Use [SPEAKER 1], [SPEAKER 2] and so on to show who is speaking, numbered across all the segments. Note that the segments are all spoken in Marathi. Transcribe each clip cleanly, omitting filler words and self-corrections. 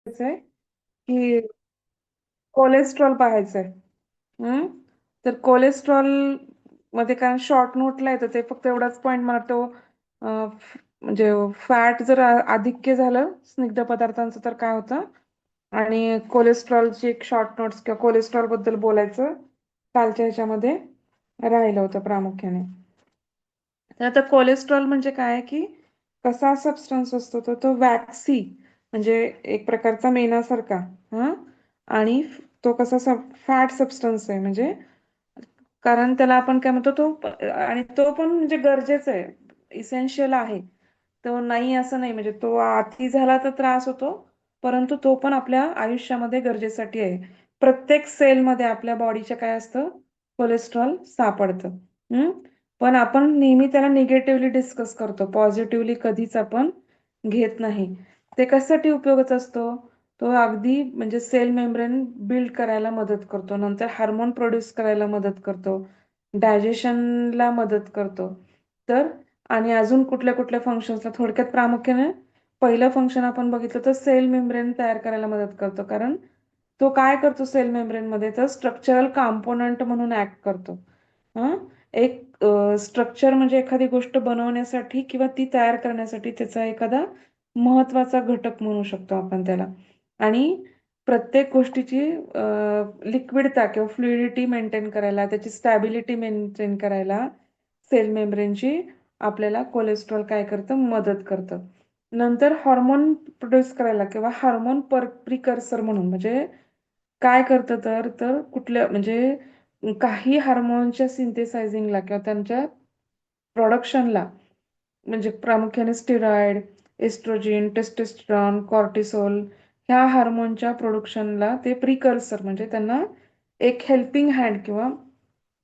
[SPEAKER 1] आहे की कोलेस्ट्रॉल पाहायचंय. हम्म. तर कोलेस्ट्रॉल मध्ये काय शॉर्ट नोटला येतं ते फक्त एवढाच पॉईंट मला तो म्हणजे फॅट जर आधिक्य झालं स्निग्ध पदार्थांचं तर काय होतं, आणि कोलेस्ट्रॉलची एक शॉर्ट नोट्स किंवा कोलेस्ट्रॉल बद्दल बोलायचं कालच्या ह्याच्यामध्ये राहिलं होतं प्रामुख्याने. तर आता कोलेस्ट्रॉल म्हणजे काय की कसा सबस्टन्स असतो तो तो वॅक्सी म्हणजे एक प्रकारचा मेणासारखा. हा. आणि तो कसा फॅट सबस्टन्स आहे म्हणजे कारण त्याला आपण काय म्हणतो तो, आणि तो पण म्हणजे गरजेचा आहे, इसेन्शियल आहे. तो नाही असं नाही, म्हणजे तो अति झाला तर त्रास होतो, परंतु तो पण आपल्या आयुष्यामध्ये गरजेसाठी आहे. प्रत्येक सेलमध्ये आपल्या बॉडीच्या काय असतं, कोलेस्ट्रॉल सापडतं. हम्म. पण आपण नेहमी त्याला निगेटिव्हली डिस्कस करतो, पॉझिटिव्हली कधीच आपण घेत नाही. ते कशासाठी उपयोगाचा असतो, तो अगदी म्हणजे सेल मेम्ब्रेन बिल्ड करायला मदत करतो, नंतर हार्मोन प्रोड्यूस करायला मदत करतो, डायजेशनला मदत करतो. तर आणि अजून कुठल्या कुठल्या फंक्शन्सला थोडक्यात प्रामुख्याने पहिलं फंक्शन आपण बघितलं तर सेल मेम्ब्रेन तयार करायला मदत करतो. कारण तो काय करतो सेल मेम्ब्रेन मध्ये तर स्ट्रक्चरल कॉम्पोनंट म्हणून ऍक्ट करतो. हं? एक स्ट्रक्चर म्हणजे एखादी गोष्ट बनवण्यासाठी किंवा ती तयार करण्यासाठी त्याचा एखादा महत्वाचा घटक म्हणू शकतो आपण त्याला. आणि प्रत्येक गोष्टीची लिक्विडता किंवा फ्लुइडिटी मेंटेन करायला, त्याची स्टॅबिलिटी मेंटेन करायला सेल मेम्ब्रेनची आपल्याला कोलेस्ट्रॉल काय करतं, मदत करतं. नंतर हार्मोन प्रोड्यूस करायला किंवा हार्मोन प्रिकर्सर म्हणून म्हणजे काय करतं तर तर कुठल्या म्हणजे काही हार्मोनच्या सिंथेसायझिंगला किंवा त्यांच्या प्रोडक्शनला, म्हणजे प्रामुख्याने स्टेरॉइड, एस्ट्रोजन, टेस्टोस्टेरॉन, कॉर्टिसोल ह्या हार्मोनच्या प्रोडक्शनला ते प्रिकर्सर म्हणजे त्यांना एक हेल्पिंग हँड किंवा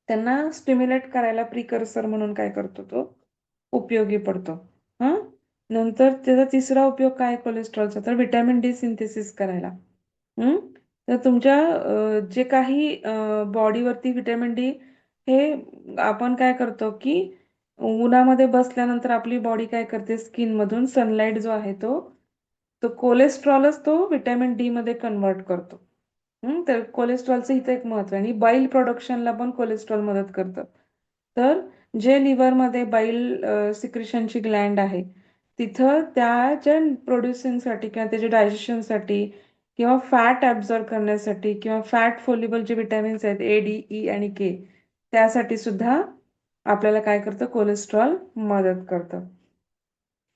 [SPEAKER 1] त्यांना स्टिम्युलेट करायला प्रिकर्सर म्हणून काय करतो तो उपयोगी पडतो. हा. नंतर त्याचा तिसरा उपयोग काय कोलेस्ट्रॉलचा तर विटॅमिन डी सिंथेसिस करायला. हम्म. तर तुमच्या जे काही बॉडीवरती विटॅमिन डी हे आपण काय करतो की उन्हामध्ये बसल्यानंतर आपली बॉडी काय करते, स्किन मधून सनलाईट जो आहे तो तो कोलेस्ट्रॉलच तो विटॅमिन डी मध्ये कन्वर्ट करतो. तर कोलेस्ट्रॉलचं इथं एक महत्व आहे. आणि बाईल प्रोडक्शनला पण कोलेस्ट्रॉल मदत करतं. तर जे लिव्हरमध्ये बाईल सिक्रेशनची ग्लँड आहे तिथं त्याच्या प्रोड्युसिंगसाठी किंवा त्याच्या डायजेशनसाठी किंवा फॅट ॲब्झॉर्ब करण्यासाठी किंवा फॅट फोल्युबल जे विटॅमिन्स आहेत ए डी ई आणि के त्यासाठी सुद्धा आपल्याला काय करतं, कोलेस्ट्रॉल मदत करतं.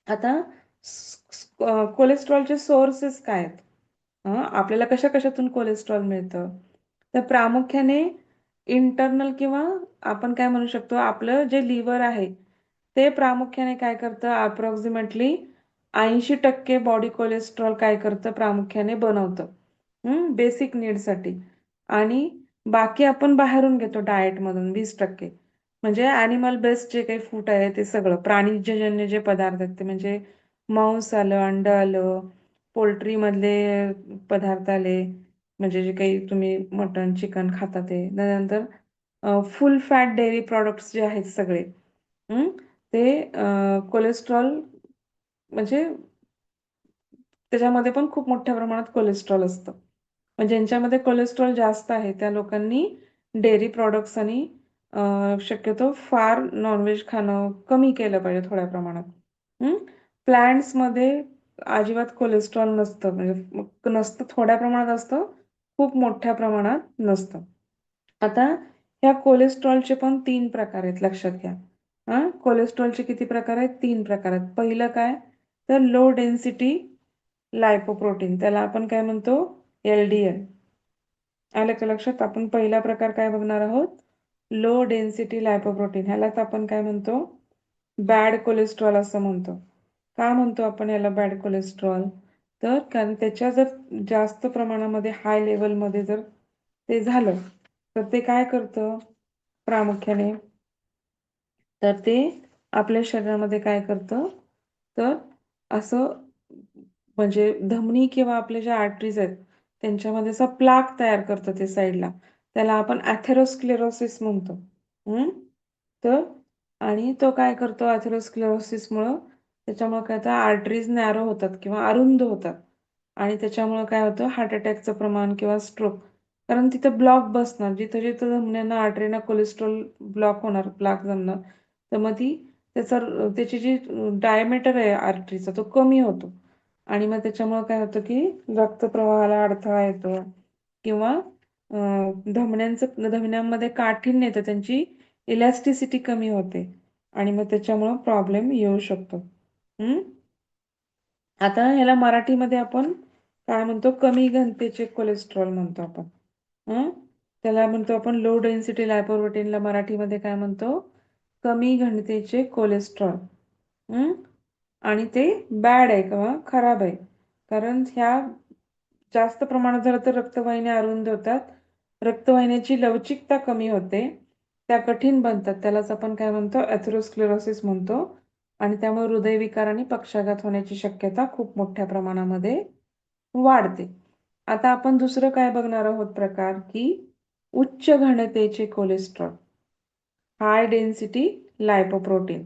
[SPEAKER 1] आता कोलेस्ट्रॉलचे सोर्सेस काय आहेत, आपल्याला कशा कशातून कोलेस्ट्रॉल मिळतं तर प्रामुख्याने इंटरनल किंवा आपण काय म्हणू शकतो आपलं जे लिव्हर आहे ते प्रामुख्याने काय करतं, अप्रॉक्सिमेटली 80% बॉडी कोलेस्ट्रॉल काय करतं प्रामुख्याने बनवतं बेसिक नीडसाठी. आणि बाकी आपण बाहेरून घेतो डाएटमधून 20%. म्हणजे ॲनिमल बेस्ड जे काही फूड आहे ते सगळं प्राणीजन्य जे पदार्थ आहेत ते म्हणजे मांस आलं, अंड आलं, पोल्ट्रीमधले पदार्थ आले, म्हणजे जे काही तुम्ही मटन चिकन खाता ते. त्यानंतर फुल फॅट डेअरी प्रॉडक्ट्स जे आहेत सगळे, हं, ते कोलेस्ट्रॉल म्हणजे त्याच्यामध्ये पण खूप मोठ्या प्रमाणात कोलेस्ट्रॉल असतं. म्हणजे ज्यांच्यामध्ये कोलेस्ट्रॉल जास्त आहे त्या लोकांनी डेअरी प्रॉडक्ट्स आणि शक्यतो फार नॉनव्हेज खाणं कमी केलं पाहिजे थोड्या प्रमाणात. प्लांट्समध्ये अजिबात कोलेस्ट्रॉल नसतं, म्हणजे नसतं, थोड्या प्रमाणात असतं, खूप मोठ्या प्रमाणात नसतं. आता ह्या कोलेस्ट्रॉलचे पण 3 प्रकार आहेत लक्षात घ्या. कोलेस्ट्रॉलचे किती प्रकार आहेत, 3 प्रकार आहेत. पहिलं काय तर लो डेन्सिटी लायपोप्रोटीन, त्याला आपण काय म्हणतो, एलडीएल. आलं का लक्षात. आपण पहिला प्रकार काय बघणार आहोत, लो डेन्सिटी लायपोप्रोटीन, ह्यालाच आपण काय म्हणतो, बॅड कोलेस्ट्रॉल असं म्हणतो. का म्हणतो आपण याला बॅड कोलेस्ट्रॉल तर कारण त्याच्या जर जास्त प्रमाणामध्ये हाय लेवलमध्ये जर ते झालं तर ते काय करतं प्रामुख्याने, तर ते आपल्या शरीरामध्ये काय करतं तर असं म्हणजे धमनी किंवा आपल्या ज्या आर्टरीज आहेत त्यांच्यामध्ये असा प्लाक तयार करतं ते साईडला. त्याला आपण ॲथेरोस्क्लेरोसिस म्हणतो. हम्म. तर आणि तो काय करतो ॲथेरोस्क्लेरोसिसमुळं, त्याच्यामुळे काय तर आर्टरीज नॅरो होतात किंवा अरुंद होतात. आणि त्याच्यामुळे काय होतं, हार्ट अटॅकचं प्रमाण किंवा स्ट्रोक, कारण तिथं ब्लॉक बसणार, जिथं जिथं धमन्यांना आर्टरीना कोलेस्ट्रॉल ब्लॉक होणार, ब्लॉक जमणार, तर मग त्याची जी डायमीटर आहे आर्टरीचा तो कमी होतो आणि मग त्याच्यामुळे काय होतं की रक्तप्रवाहाला अडथळा येतो किंवा धमन्यांमध्ये काठीण्य येतं, त्यांची इलॅस्टिसिटी कमी होते आणि मग त्याच्यामुळं प्रॉब्लेम येऊ शकतो. आता ह्याला मराठीमध्ये आपण काय म्हणतो, कमी घनतेचे कोलेस्ट्रॉल म्हणतो आपण. त्याला म्हणतो आपण लो डेन्सिटी लायपोप्रोटीनला मराठीमध्ये काय म्हणतो, कमी घनतेचे कोलेस्ट्रॉल. आणि ते बॅड आहे किंवा खराब आहे, कारण ह्या जास्त प्रमाणात झालं तर रक्तवाहिन्या अरुंद होतात, रक्तवाहिन्याची लवचिकता कमी होते, त्या कठीण बनतात, त्यालाच आपण काय म्हणतो, ॲथेरोस्क्लेरोसिस म्हणतो आणि त्यामुळे हृदयविकार आणि पक्षाघात होण्याची शक्यता खूप मोठ्या प्रमाणामध्ये वाढते. आता आपण दुसरं काय बघणार आहोत प्रकार, की उच्च घनतेचे कोलेस्ट्रॉल, हाय डेन्सिटी लायपोप्रोटीन.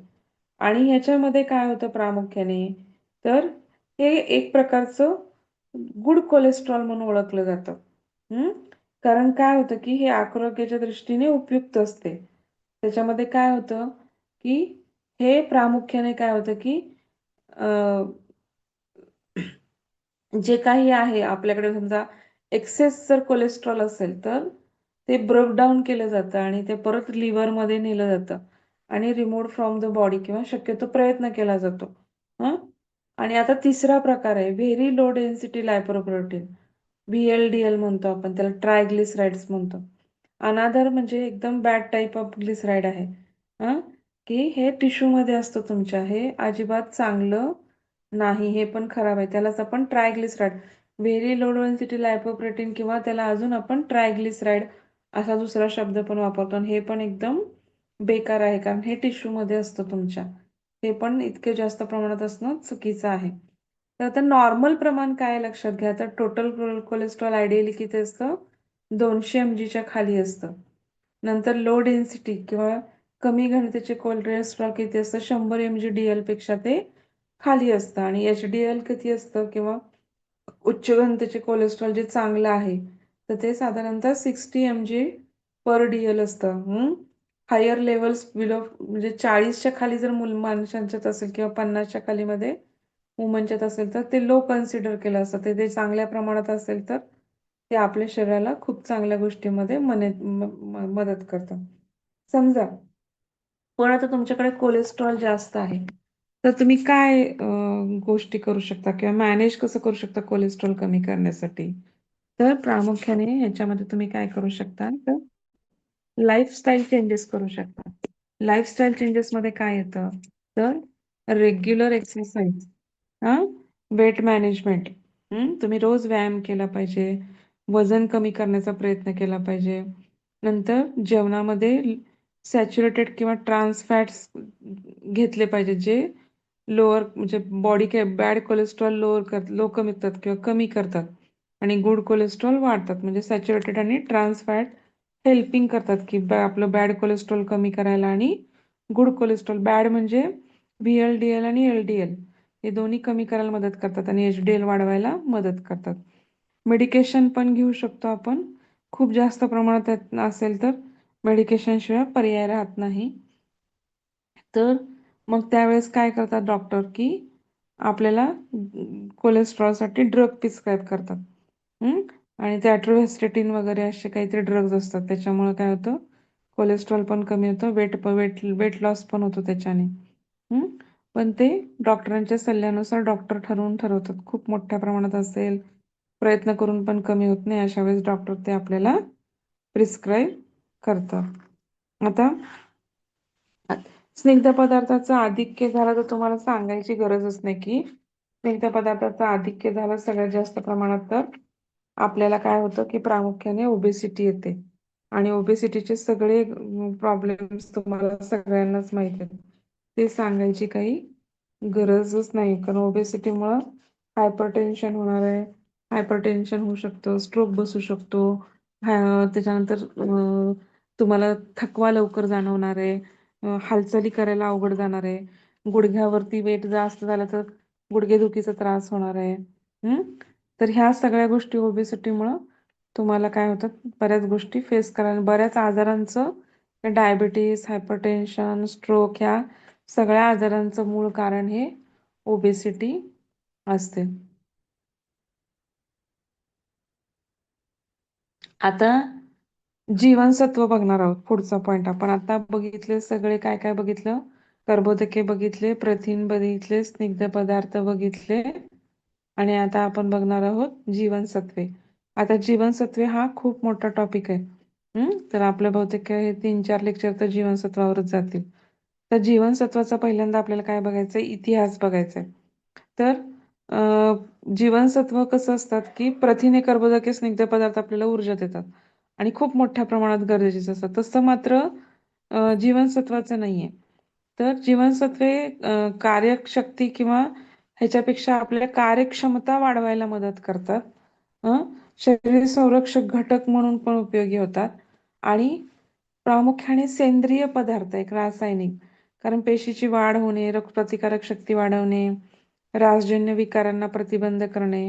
[SPEAKER 1] आणि ह्याच्यामध्ये काय होतं प्रामुख्याने, तर हे एक प्रकारचं गुड कोलेस्ट्रॉल म्हणून ओळखलं जातं. कारण काय होतं की हे आरोग्याच्या दृष्टीने उपयुक्त असते. त्याच्यामध्ये काय होतं की हे प्रामुख्याने काय होतं की जे काही आहे आपल्याकडे, समजा एक्सेस जर कोलेस्ट्रॉल असेल तर ते ब्रेकडाऊन केलं जातं आणि ते परत लिव्हरमध्ये नेलं जातं आणि रिमूव्ह फ्रॉम द बॉडी किंवा शक्यतो प्रयत्न केला जातो. आणि आता तिसरा प्रकार आहे व्हेरी लो डेन्सिटी लायपोप्रोटीन, VLDL म्हणतो आपण त्याला, ट्रायग्लिसराइड्स म्हणतो. अनादर म्हणजे एकदम बॅड टाईप ऑफ ग्लिसराईड आहे, की हे टिश्यूमध्ये असतं तुमच्या, हे अजिबात चांगलं नाही, हे पण खराब आहे, त्यालाच आपण ट्रायग्लिसराईड, व्हेरी लो डेन्सिटी लायपोप्रोटीन किंवा त्याला अजून आपण ट्रायग्लिसराईड असा दुसरा शब्द पण वापरतो आणि हे पण एकदम बेकार आहे, कारण हे टिश्यूमध्ये असतं तुमच्या, हे पण इतके जास्त प्रमाणात असणं चुकीचं आहे. तर आता नॉर्मल प्रमाण काय लक्षात घ्या, तर टोटल कोलेस्ट्रॉल आयडियली किती असतं, 200 mgच्या खाली असतं. नंतर लो डेन्सिटी किंवा कमी घनतेचे कोलेस्ट्रॉल किती असतं, 100 mg DL पेक्षा ते खाली असतं आणि HDL किती असतं किंवा उच्च घनतेचे कोलेस्ट्रॉल जे चांगलं आहे तर ते साधारणतः 60 mg पर DL असतं. हायर लेवल्स बिलो म्हणजे 40च्या खाली जर माणसांच्यात असेल किंवा 50च्या खालीमध्ये वुमनच्यात असेल तर ते लो कन्सिडर केलं असतं, ते चांगल्या प्रमाणात असेल तर ते आपल्या शरीराला खूप चांगल्या गोष्टीमध्ये मदत करतं. समजा पण आता तुमच्याकडे कोलेस्ट्रॉल जास्त आहे तर तुम्ही काय गोष्टी करू शकता किंवा मॅनेज कसं करू शकता कोलेस्ट्रॉल कमी करण्यासाठी, तर प्रामुख्याने ह्याच्यामध्ये तुम्ही काय करू शकता, तर लाईफस्टाईल चेंजेस करू शकता. लाईफस्टाईल चेंजेस मध्ये काय येतं, तर रेग्युलर एक्सरसाइज, वेट मॅनेजमेंट, तुम्ही रोज व्यायाम केला पाहिजे, वजन कमी करण्याचा प्रयत्न केला पाहिजे, नंतर जेवणामध्ये सॅच्युरेटेड किंवा ट्रान्स फॅट्स घेतले पाहिजे, जे लोअर म्हणजे बॉडी बॅड कोलेस्ट्रॉल लो कमी करतात किंवा कमी करतात आणि गुड कोलेस्ट्रॉल वाढतात, म्हणजे सॅच्युरेटेड आणि ट्रान्स फॅट हेल्पिंग करतात की आपलं बॅड कोलेस्ट्रॉल कमी करायला आणि गुड कोलेस्ट्रॉल, बॅड म्हणजे VLDL आणि LDL हे दोन्ही कमी करायला मदत करतात आणि HDL वाढवायला मदत करतात. मेडिकेशन पण घेऊ शकतो आपण, खूप जास्त प्रमाणात असेल तर मेडिकेशन शिवाय पर्याय राहत नाही. तर मग त्यावेळेस काय करतात डॉक्टर, की आपल्याला कोलेस्ट्रॉलसाठी ड्रग प्रिस्क्राईब करतात. आणि ते ॲट्रोव्हेस्टेटिन वगैरे असे काहीतरी ड्रग्ज असतात, त्याच्यामुळे काय होतं, कोलेस्ट्रॉल पण कमी होतं, वेट लॉस पण होतो त्याच्याने. पण ते डॉक्टरांच्या सल्ल्यानुसार डॉक्टर ठरवतात, खूप मोठ्या प्रमाणात असेल, प्रयत्न करून पण कमी होत नाही, अशा वेळेस डॉक्टर ते आपल्याला प्रिस्क्राईब करतात. आता स्निग्ध पदार्थाचं आधिक्य झालं तर तुम्हाला सांगायची गरजच नाही की स्निग्ध पदार्थाचं आधिक्य झालं सगळ्यात जास्त प्रमाणात तर आपल्याला काय होतं की प्रामुख्याने ओबेसिटी येते आणि ओबेसिटीचे सगळे प्रॉब्लेम्स तुम्हाला सगळ्यांनाच माहिती आहेत, ते सांगायची काही गरजच नाही, कारण ओबेसिटीमुळं हायपरटेन्शन होणार आहे, हायपरटेन्शन होऊ शकतं, स्ट्रोक बसू शकतो, त्याच्यानंतर तुम्हाला थकवा लवकर जाणवणार आहे, हालचाली करायला अवघड जाणार आहे, गुडघ्यावरती वेट जास्त झालं तर गुडघेदुखीचा त्रास होणार आहे. तर ह्या सगळ्या गोष्टी ओबेसिटीमुळं तुम्हाला काय होतात, बऱ्याच गोष्टी फेस करायला, बऱ्याच आजारांचं, डायबिटीस, हायपरटेन्शन, स्ट्रोक, ह्या सगळ्या आजारांचं मूळ कारण हे ओबेसिटी असते. आता जीवनसत्व बघणार आहोत, पुढचा पॉइंट. आपण आता बघितले सगळे, काय काय बघितलं? कर्बोदके बघितले, प्रथिन बघितले, स्निग्ध पदार्थ बघितले, आणि आता आपण बघणार आहोत जीवनसत्वे. आता जीवनसत्वे हा खूप मोठा टॉपिक आहे. तर आपल्या बहुतेक हे 3-4 लेक्चर तर जीवनसत्वावरच जातील. तर जीवनसत्वाचा पहिल्यांदा आपल्याला काय बघायचंय? इतिहास बघायचाय. तर जीवनसत्व कसं असतात की प्रथिने, कर्बोदके, स्निग्ध पदार्थ आपल्याला ऊर्जा देतात आणि खूप मोठ्या प्रमाणात गरजेचे असतात. तसं मात्र जीवनसत्वाचं नाहीये. तर जीवनसत्वे कार्यशक्ती किंवा ह्याच्यापेक्षा आपल्या कार्यक्षमता वाढवायला मदत करतात. शरीर संरक्षक घटक म्हणून पण उपयोगी होतात आणि प्रामुख्याने सेंद्रिय पदार्थ, एक रासायनिक, कारण पेशीची वाढ होणे, रोगप्रतिकारक शक्ती वाढवणे, रासजन्य विकारांना प्रतिबंध करणे,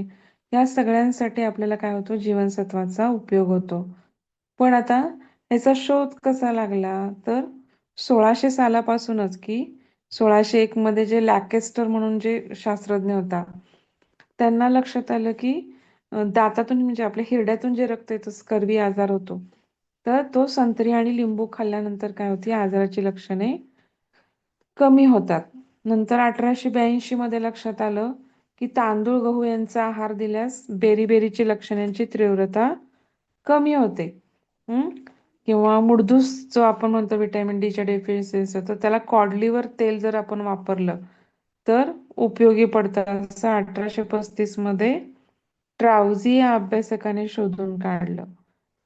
[SPEAKER 1] या सगळ्यांसाठी आपल्याला काय होतो? जीवनसत्वाचा उपयोग होतो. पण आता याचा शोध कसा लागला? तर 1600 सालापासूनच, की 1601 मध्ये जे लॅकेस्टर म्हणून जे शास्त्रज्ञ होता, त्यांना लक्षात आलं की दातातून, म्हणजे आपल्या हिरड्यातून जे रक्त येतं, स्कर्वी आजार होतो, तर तो संत्री आणि लिंबू खाल्ल्यानंतर काय होती? आजाराची लक्षणे कमी होतात. नंतर 1882 मध्ये लक्षात आलं की तांदूळ, गहू यांचा आहार दिल्यास बेरीबेरीची लक्षणांची तीव्रता कमी होते. किंवा मुडदूस जो आपण म्हणतो व्हिटॅमिन डीच्या डेफिशियन्सी, तर त्याला कॉड लिव्हर तेल जर आपण वापरलं तर उपयोगी पडतं, असं 1835 मध्ये ट्राउझी या अभ्यासकाने शोधून काढलं.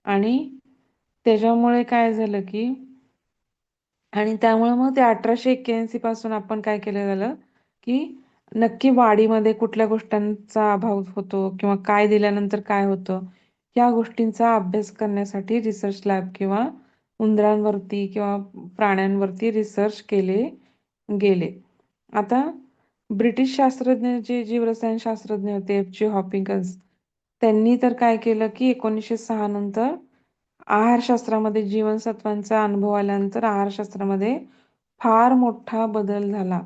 [SPEAKER 1] आणि त्याच्यामुळे काय झालं की, आणि त्यामुळे मग ते 1881 पासून आपण काय केलं झालं की नक्की वाढीमध्ये कुठल्या गोष्टींचा अभाव होतो किंवा काय दिल्यानंतर काय होतं, या गोष्टींचा अभ्यास करण्यासाठी रिसर्च लॅब किंवा उंदरांवरती किंवा प्राण्यांवरती रिसर्च केले गेले. आता ब्रिटिश शास्त्रज्ञ जे जीवरसायन शास्त्रज्ञ होते, F.J. हॉपिंग्स, त्यांनी तर काय केलं की 1906 नंतर आहारशास्त्रामध्ये जीवनसत्वांचा अनुभव आल्यानंतर आहारशास्त्रामध्ये फार मोठा बदल झाला.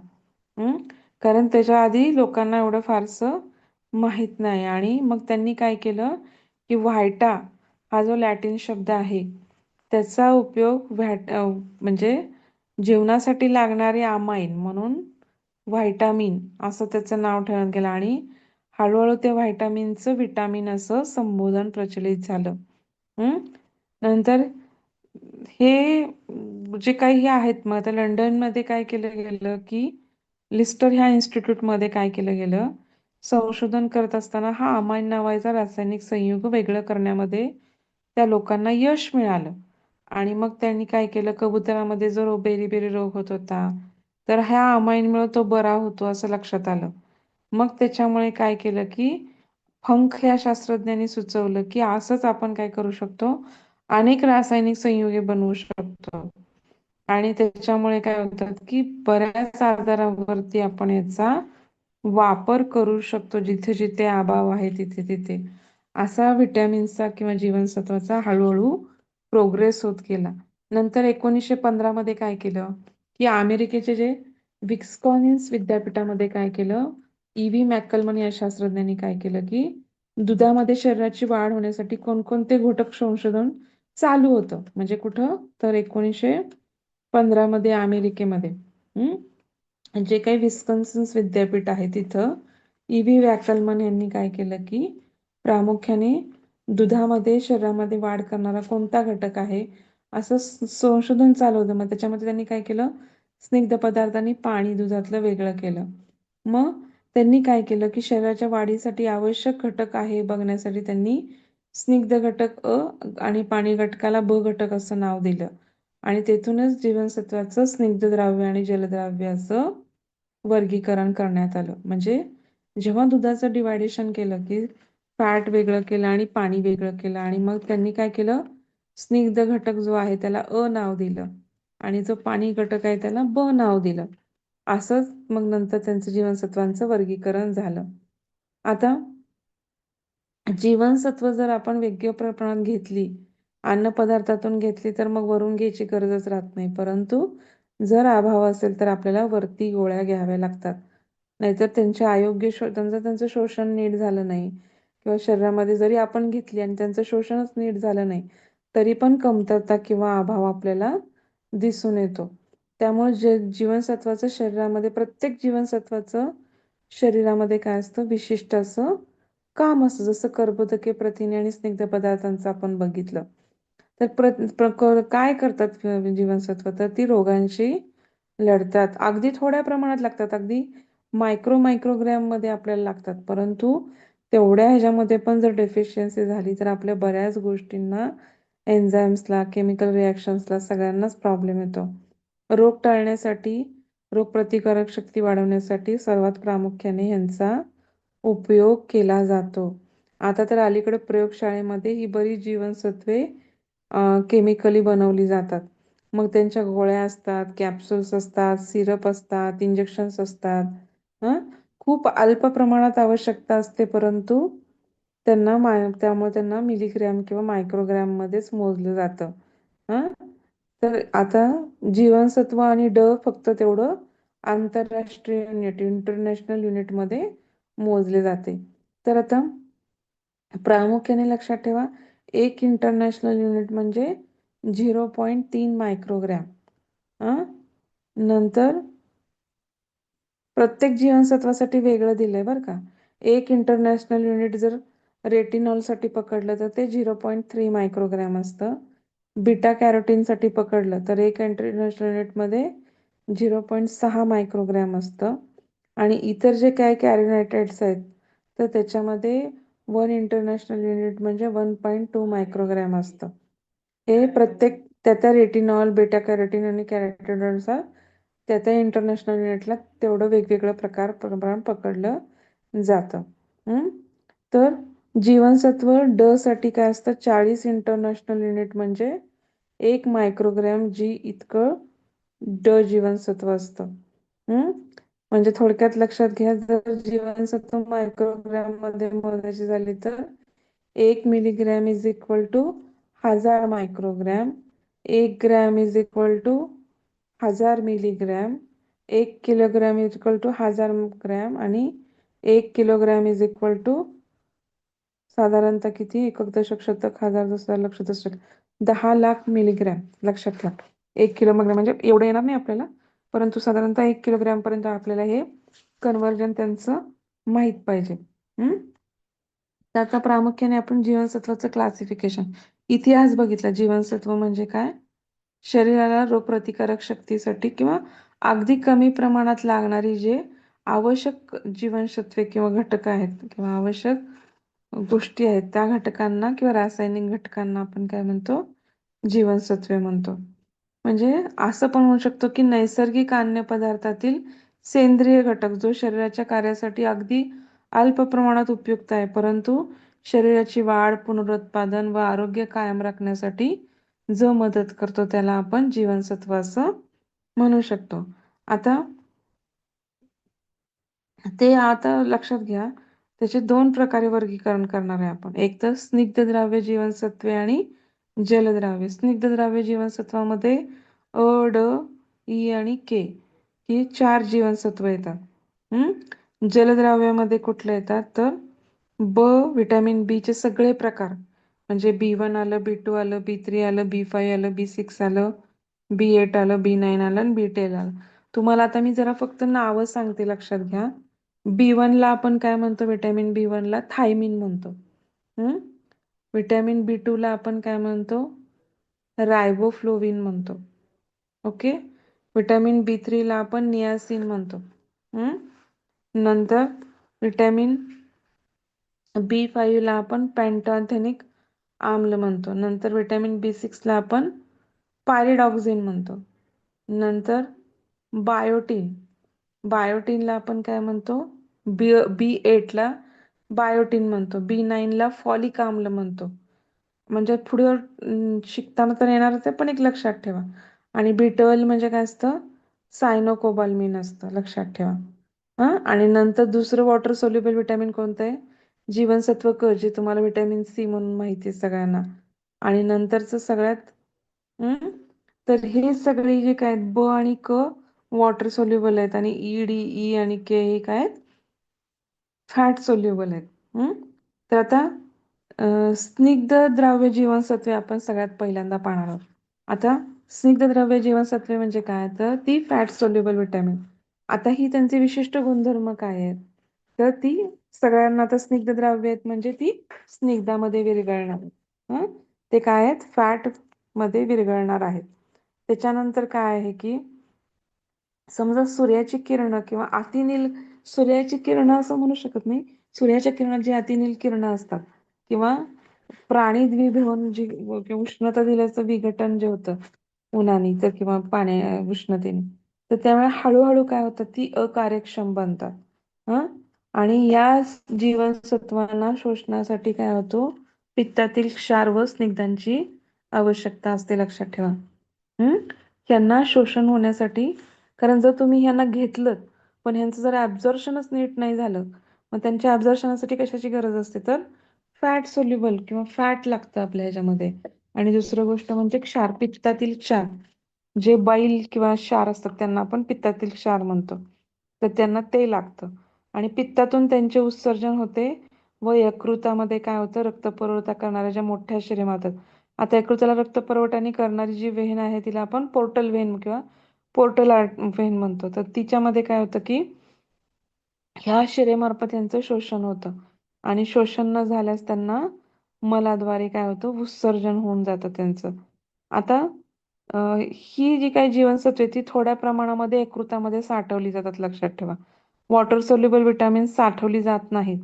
[SPEAKER 1] कारण त्याच्या आधी लोकांना एवढं फारसं माहीत नाही. आणि मग त्यांनी काय केलं की व्हायटा हा जो लॅटिन शब्द आहे, त्याचा उपयोग म्हणजे जेवणासाठी लागणारे अमाइन म्हणून व्हायटामिन असं त्याचं नाव ठेवण्यात गेलं, आणि हळूहळू त्या व्हायटामिनचं विटामिन असं संबोधन प्रचलित झालं. नंतर हे जे काही हे आहेत, मग आता लंडनमध्ये काय केलं गेलं की लिस्टर ह्या इन्स्टिट्यूटमध्ये काय केलं गेलं, संशोधन करत असताना हा अमाइन नावाचा रासायनिक संयुग वेगळं करण्यामध्ये त्या लोकांना यश मिळालं. आणि मग त्यांनी काय केलं, कबुतरामध्ये जो बेरी रोग होत होता, तर ह्या अमाइनमुळे तो बरा होतो असं लक्षात आलं. मग त्याच्यामुळे काय केलं की फंक या शास्त्रज्ञांनी सुचवलं की असंच आपण काय करू शकतो, अनेक रासायनिक संयुगे बनवू शकतो. आणि त्याच्यामुळे काय होतात की बऱ्याच आजारावरती आपण याचा वापर करू शकतो, जिथे जिथे अभाव आहे तिथे तिथे. असा व्हिटॅमिन्सचा किंवा जीवनसत्वाचा हळूहळू प्रोग्रेस होत गेला. नंतर 1915 मध्ये काय केलं की अमेरिकेचे जे विस्कॉन्सिन विद्यापीठामध्ये काय केलं, E.V. मॅकलमन या शास्त्रज्ञांनी काय केलं की दुधामध्ये शरीराची वाढ होण्यासाठी कोणकोणते घटक संशोधन चालू होतं. म्हणजे कुठं? तर 1915 मध्ये अमेरिकेमध्ये. जे काही विस्कॉन्सिन विद्यापीठ आहे तिथं E.V. वॅकलमन यांनी काय केलं की प्रामुख्याने दुधामध्ये शरीरामध्ये वाढ करणारा कोणता घटक आहे असं संशोधन चालू होतं. मग त्याच्यामध्ये त्यांनी काय केलं, स्निग्ध पदार्थांनी पाणी दुधातलं वेगळं केलं. मग त्यांनी काय केलं की शरीराच्या वाढीसाठी आवश्यक घटक आहे बघण्यासाठी त्यांनी स्निग्ध घटक अ आणि पाणी घटकाला ब घटक असं नाव दिलं. आणि तेथूनच जीवनसत्वाचं स्निग्ध द्राव्य आणि जलद्राव्य असं वर्गीकरण करण्यात आलं. म्हणजे जेव्हा दुधाचं डिवायडेशन केलं की फॅट वेगळं केलं आणि पाणी वेगळं केलं, आणि मग त्यांनी काय केलं, स्निग्ध घटक जो आहे त्याला अ नाव दिलं आणि जो पाणी घटक आहे त्याला ब नाव दिलं. असंच मग नंतर त्यांचं जीवनसत्वांचं वर्गीकरण झालं. आता जीवनसत्व जर आपण योग्य प्रमाणात घेतली, अन्नपदार्थातून घेतली, तर मग वरून घ्यायची गरजच राहत नाही. परंतु जर अभाव असेल तर आपल्याला वरती गोळ्या घ्याव्या लागतात. नाहीतर त्यांचे अयोग्य त्यांचं शोषण नीट झालं नाही किंवा शरीरामध्ये जरी आपण घेतली आणि त्यांचं शोषणच नीट झालं नाही, तरी पण कमतरता किंवा अभाव आपल्याला दिसून येतो. त्यामुळे जीवनसत्वाचं शरीरामध्ये, प्रत्येक जीवनसत्वाचं शरीरामध्ये काय असतं, विशिष्ट असं काम असतं. जसं कर्बोदके, प्रथिने आणि स्निग्ध पदार्थांचं आपण बघितलं. तर काय करतात जीवनसत्व, तर ती रोगांशी लढतात. अगदी थोड्या प्रमाणात लागतात, अगदी मायक्रोग्रॅम मध्ये आपल्याला लागतात. परंतु तेवढ्या ह्याच्यामध्ये पण जर डेफिशियन्सी झाली तर आपल्या बऱ्याच गोष्टींना, एन्झाईम्सला, केमिकल रिॲक्शन्सला, सगळ्यांनाच प्रॉब्लेम येतो. रोग टाळण्यासाठी, रोगप्रतिकारक शक्ती वाढवण्यासाठी सर्वात प्रामुख्याने ह्यांचा उपयोग केला जातो. आता तर अलीकडे प्रयोगशाळेमध्ये ही बरीच जीवनसत्वे केमिकली बनवली जातात. मग त्यांच्या गोळ्या असतात, कॅप्सूल्स असतात, सिरप असतात, इंजेक्शन्स असतात. हं? खूप अल्प प्रमाणात आवश्यकता असते, परंतु त्यामुळे त्यांना मिलीग्रॅम किंवा मायक्रोग्रॅम मध्येच मोजलं जातं. हं? तर आता जीवनसत्व आणि फक्त तेवढं आंतरराष्ट्रीय युनिट, इंटरनॅशनल युनिटमध्ये मोजले जाते. तर आता प्रामुख्याने लक्षात ठेवा, एक इंटरनॅशनल युनिट म्हणजे 0.3 मायक्रोग्रॅम. नंतर प्रत्येक जीवनसत्वासाठी वेगळं दिलंय बरं का. एक इंटरनॅशनल युनिट जर रेटिनॉलसाठी पकडलं तर ते 0.3 मायक्रोग्रॅम असतं. बीटा कॅरोटीनसाठी पकडलं तर एक इंटरनॅशनल युनिटमध्ये 0.6 मायक्रोग्रॅम असतं. आणि इतर जे काय कॅरिनायटाइड्स आहेत तर त्याच्यामध्ये 1 इंटरनॅशनल युनिट म्हणजे 1.2 मायक्रोग्रॅम असतं. हे प्रत्येक त्या रेटिनॉल, बेटा कॅरोटीन आणि कॅरोटीननुसार त्या इंटरनॅशनल युनिटला तेवढं वेगवेगळं प्रमाण पकडलं जातं. तर जीवनसत्व साठी काय असतं, 40 इंटरनॅशनल युनिट म्हणजे 1 मायक्रोग्रॅम जी इतकं जीवनसत्व असतं. म्हणजे थोडक्यात लक्षात घ्या, जर जीवनसत्व मायक्रोग्रॅम मध्ये मोजायची झाली तर 1 milligram is equal to 1000 microgram, 1 gram is equal to 1000 milligram, 1 kilogram is equal to 1000 gram आणि 1 किलोग्रॅम इज इक्वल टू साधारणतः किती, एकक दशक शतक हजार दशक लक्ष दशक 10 लाख मिलीग्रॅम. लक्षात ठेवा, 1 किलोग्रॅम म्हणजे एवढं येणार नाही आपल्याला, परंतु साधारणतः 1 किलोग्रॅम पर्यंत आपल्याला हे कन्व्हर्जन त्यांचं माहीत पाहिजे. तर आता प्रामुख्याने आपण जीवनसत्वाचं क्लासिफिकेशन, इतिहास बघितला. जीवनसत्व म्हणजे काय, शरीराला रोगप्रतिकारक शक्तीसाठी किंवा अगदी कमी प्रमाणात लागणारी जे आवश्यक जीवनसत्वे किंवा घटक आहेत किंवा आवश्यक गोष्टी आहेत, त्या घटकांना किंवा रासायनिक घटकांना आपण काय म्हणतो, जीवनसत्वे म्हणतो. म्हणजे असं पण म्हणू शकतो की नैसर्गिक अन्नपदार्थातील सेंद्रिय घटक जो शरीराच्या कार्यासाठी अगदी अल्प प्रमाणात उपयुक्त आहे, परंतु शरीराची वाढ, पुनरुत्पादन व आरोग्य कायम राखण्यासाठी जो मदत करतो त्याला आपण जीवनसत्व असं म्हणू शकतो. आता लक्षात घ्या, त्याचे 2 प्रकारे वर्गीकरण करणार आहे आपण. एक तर स्निग्ध द्राव्य जीवनसत्वे आणि जलद्राव्य. स्निग्ध द्राव्य जीवनसत्वामध्ये अ, ड, ई आणि के ही 4 जीवनसत्व येतात. जलद्राव्यामध्ये कुठले येतात तर व्हिटॅमिन बी चे सगळे प्रकार, म्हणजे B1 आलं, B2 आलं, B3 आलं, B5 आलं, B6 आलं, B8 आलं, B9 आलं आणि B10 आलं. तुम्हाला आता मी जरा फक्त नावं सांगते, लक्षात घ्या. B1 ला आपण काय म्हणतो, व्हिटॅमिन B1 ला थायमिन म्हणतो. व्हिटॅमिन B2 ला आपण काय म्हणतो, रायबोफ्लोविन म्हणतो. ओके. व्हिटॅमिन B3 ला आपण नियासिन म्हणतो. नंतर व्हिटॅमिन B5 ला आपण पॅन्टॉथेनिक आम्ल म्हणतो. नंतर व्हिटॅमिन B6 ला आपण पायरिडॉक्सिन म्हणतो. नंतर बायोटीन, बायोटीनला आपण काय म्हणतो, B8 ला बायोटीन म्हणतो. B9 ला फॉलिक आम्ल म्हणतो. म्हणजे पुढे शिकताना तर येणारच आहे, पण एक लक्षात ठेवा. आणि B12 म्हणजे काय असतं, सायनोकोबाल्मिन असतं, लक्षात ठेवा. आणि नंतर दुसरं वॉटर सोल्युबल व्हिटॅमिन कोणतं आहे, जीवनसत्व क जे तुम्हाला व्हिटॅमिन सी म्हणून माहिती आहे सगळ्यांना. आणि नंतरचं सगळ्यात हम्म तर हे सगळे जे काय आहेत, ब आणि क वॉटर सोल्युबल आहेत आणि ई डी ई आणि के हे काय आहेत, फॅट सोल्युबल आहेत. हम्म तर आता स्निग्ध द्रव्य जीवनसत्वे आपण सगळ्यात पहिल्यांदा पाहणार आहोत. आता स्निग्ध द्रव्य जीवनसत्वे म्हणजे काय, तर ती फॅट सोल्युबल विटॅमिन. आता ही त्यांचे विशिष्ट गुणधर्म काय आहेत, तर ती सगळ्यांना आता स्निग्ध द्रव्य आहेत म्हणजे ती स्निग्धामध्ये विरघळणार आहेत. ते काय आहेत, फॅट मध्ये विरघळणार आहेत. त्याच्यानंतर काय आहे की समजा सूर्याची किरण किंवा अतिनील, सूर्याची किरण असं म्हणू शकत नाही, सूर्याच्या किरणात जी अतिनील किरणं असतात किंवा प्राणी द्विध्रुवन जी उष्णता दिल्याचं विघटन जे होतं उन्हाने तर किंवा पाण्या उष्णतेने, तर त्यामुळे हळूहळू काय होतं, ती अकार्यक्षम बनतात. हं आणि या जीवनसत्वांना शोषणासाठी काय होतो, पित्तातील क्षार व स्निग्धांची आवश्यकता असते, लक्षात ठेवा. हम्म यांना शोषण होण्यासाठी, कारण जर तुम्ही ह्यांना घेतलं पण ह्यांचं जर ऍब्झॉर्प्शनच नीट नाही झालं, मग त्यांच्या ऍब्झॉर्प्शनासाठी कशाची गरज असते, तर फॅट सोल्युबल किंवा फॅट लागतं आपल्या ह्याच्यामध्ये. आणि दुसरं गोष्ट म्हणजे क्षार, पित्तातील क्षार, जे बाईल किंवा क्षार असतात त्यांना आपण पित्तातील क्षार म्हणतो, तर त्यांना ते लागतं. आणि पित्तातून त्यांचे उत्सर्जन होते व यकृतामध्ये काय होतं, रक्तपुरवठा करणाऱ्या ज्या मोठ्या शिरेमा होतात. आता यकृताला रक्तपुरवठा करणारी जी वेन आहे तिला आपण पोर्टल वेन किंवा पोर्टल वेन म्हणतो. तर तिच्यामध्ये काय होतं की ह्या शिरेमार्फत यांचं शोषण होतं आणि शोषण न झाल्यास त्यांना मलाद्वारे काय होतं, उत्सर्जन होऊन जातं त्यांचं. आता ही जी काही जीवनसत्वे ती थोड्या प्रमाणामध्ये यकृतामध्ये साठवली जातात, लक्षात ठेवा. वॉटर सोल्युबल विटॅमिन साठवली जात नाहीत,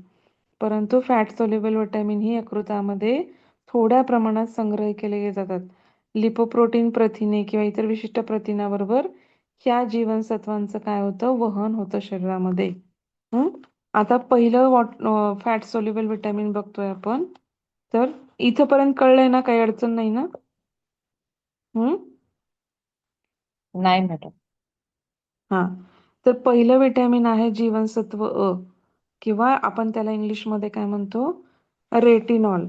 [SPEAKER 1] परंतु फॅट सोल्युबल विटॅमिन ही यकृतामध्ये थोड्या प्रमाणात संग्रह केले जातात. लिपोप्रोटीन प्रथिने किंवा इतर विशिष्ट प्रथिनाबरोबर ह्या जीवनसत्वांचं काय होतं, वहन होतं शरीरामध्ये. हं? आता पहिलं फॅट सोल्युबल विटॅमिन बघतोय आपण. तर इथंपर्यंत कळलंय ना, काही अडचण नाही ना? हम्म
[SPEAKER 2] नाही मॅडम.
[SPEAKER 1] हा. तर पहिलं विटॅमिन आहे जीवनसत्व अ, किंवा आपण त्याला इंग्लिशमध्ये काय म्हणतो, रेटिनॉल.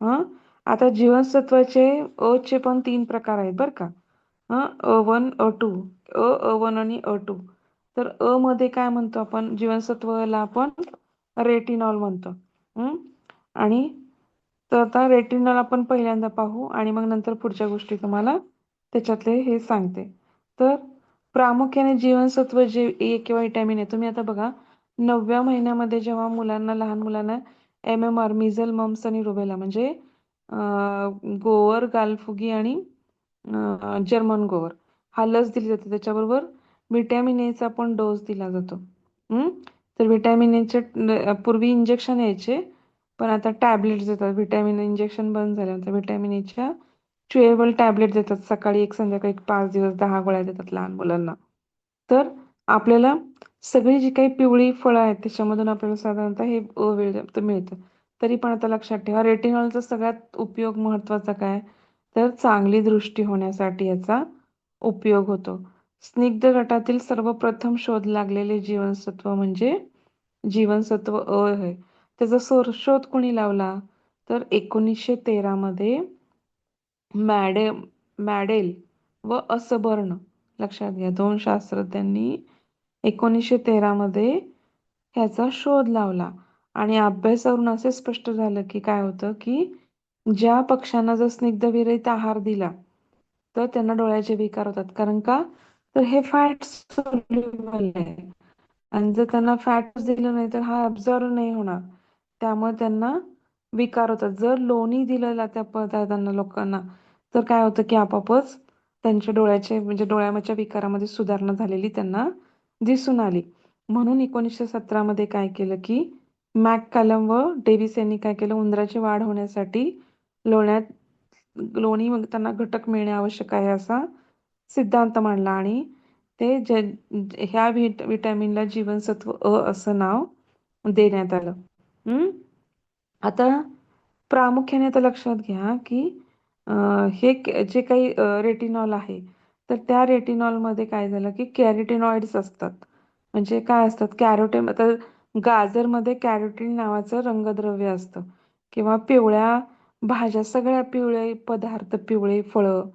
[SPEAKER 1] हं आता जीवनसत्वाचे अ चे पण 3 प्रकार आहेत बरं का. A1 A2, A1 आणि A2. तर अ मध्ये काय म्हणतो आपण, जीवनसत्वला आपण रेटिनॉल म्हणतो. आणि तर आता रेटिनॉल आपण पहिल्यांदा पाहू आणि मग नंतर पुढच्या गोष्टी तुम्हाला त्याच्यातले हे सांगते. तर प्रामुख्याने जीवनसत्व जे ए किंवा विटॅमिन आहे, तुम्ही आता बघा 9व्या महिन्यामध्ये जेव्हा मुलांना, लहान मुलांना MMR, मिझल, मम्स आणि रुबेला म्हणजे गोवर, गालफुगी आणि जर्मन गोवर हा लस दिली जाते. त्याच्याबरोबर व्हिटॅमिन एचा पण डोस दिला जातो. हम्म तर व्हिटॅमिन एचे पूर्वी इंजेक्शन यायचे, पण आता टॅबलेट्स देतात. व्हिटॅमिन इंजेक्शन बंद झाल्यानंतर व्हिटॅमिन एच्या च्युएबल टॅबलेट देतात. सकाळी एक, संध्याकाळी एक, 5 दिवस 10 गोळ्या देतात लहान मुलांना. तर आपल्याला सगळी जी काही पिवळी फळं आहेत त्याच्यामधून आपल्याला साधारणतः हे मिळतं. तरी पण आता लक्षात ठेवा, रेटिनॉलचा सगळ्यात उपयोग महत्वाचा काय, तर चांगली दृष्टी होण्यासाठी याचा उपयोग होतो. स्निग्ध गटातील सर्वप्रथम शोध लागलेले जीवनसत्व म्हणजे जीवनसत्व अ आहे. त्याचा शोध कोणी लावला, तर 1913 मध्ये मॅडे मॅडेल व असबर्न, लक्षात घ्या, 2 शास्त्रज्ञांनी 1913 मध्ये ह्याचा शोध लावला. आणि अभ्यासावरून असे स्पष्ट झालं की काय होतं की ज्या पक्ष्यांना जर स्निग्धविरहित आहार दिला तर त्यांना डोळ्याचे विकार होतात. कारण का, तर हे फॅट सोल्युबल आहे आणि जर त्यांना फॅटच दिलं नाही तर हा ऍब्झॉर्ब नाही होणार, त्यामुळे त्यांना विकार होतात. जर लोणी दिलेला त्या पदार्थांना लोकांना, तर काय होतं की आपोआपच त्यांच्या डोळ्याचे म्हणजे डोळ्याच्या विकारामध्ये सुधारणा झालेली त्यांना दिसून आली. म्हणून 1917 मध्ये काय केलं की मॅककॅलम व डेव्हिस यांनी काय केलं, उंदराची वाढ होण्यासाठी लोण्यात लोणी मग त्यांना घटक मिळणे आवश्यक आहे असा सिद्धांत मांडला आणि ते ह्या विटॅमिनला जीवनसत्व अ असं नाव देण्यात आलं. आता प्रामुख्याने आता लक्षात घ्या की हे जे काही रेटिनॉल आहे, तर त्या रेटिनॉलमध्ये काय झालं की कॅरोटेनॉइड्स असतात. म्हणजे काय असतात, कॅरोटीन. आता गाजरमध्ये कॅरोटीन नावाचं रंगद्रव्य असतं किंवा पिवळ्या भाज्या, सगळ्या पिवळे पदार्थ, पिवळे फळं,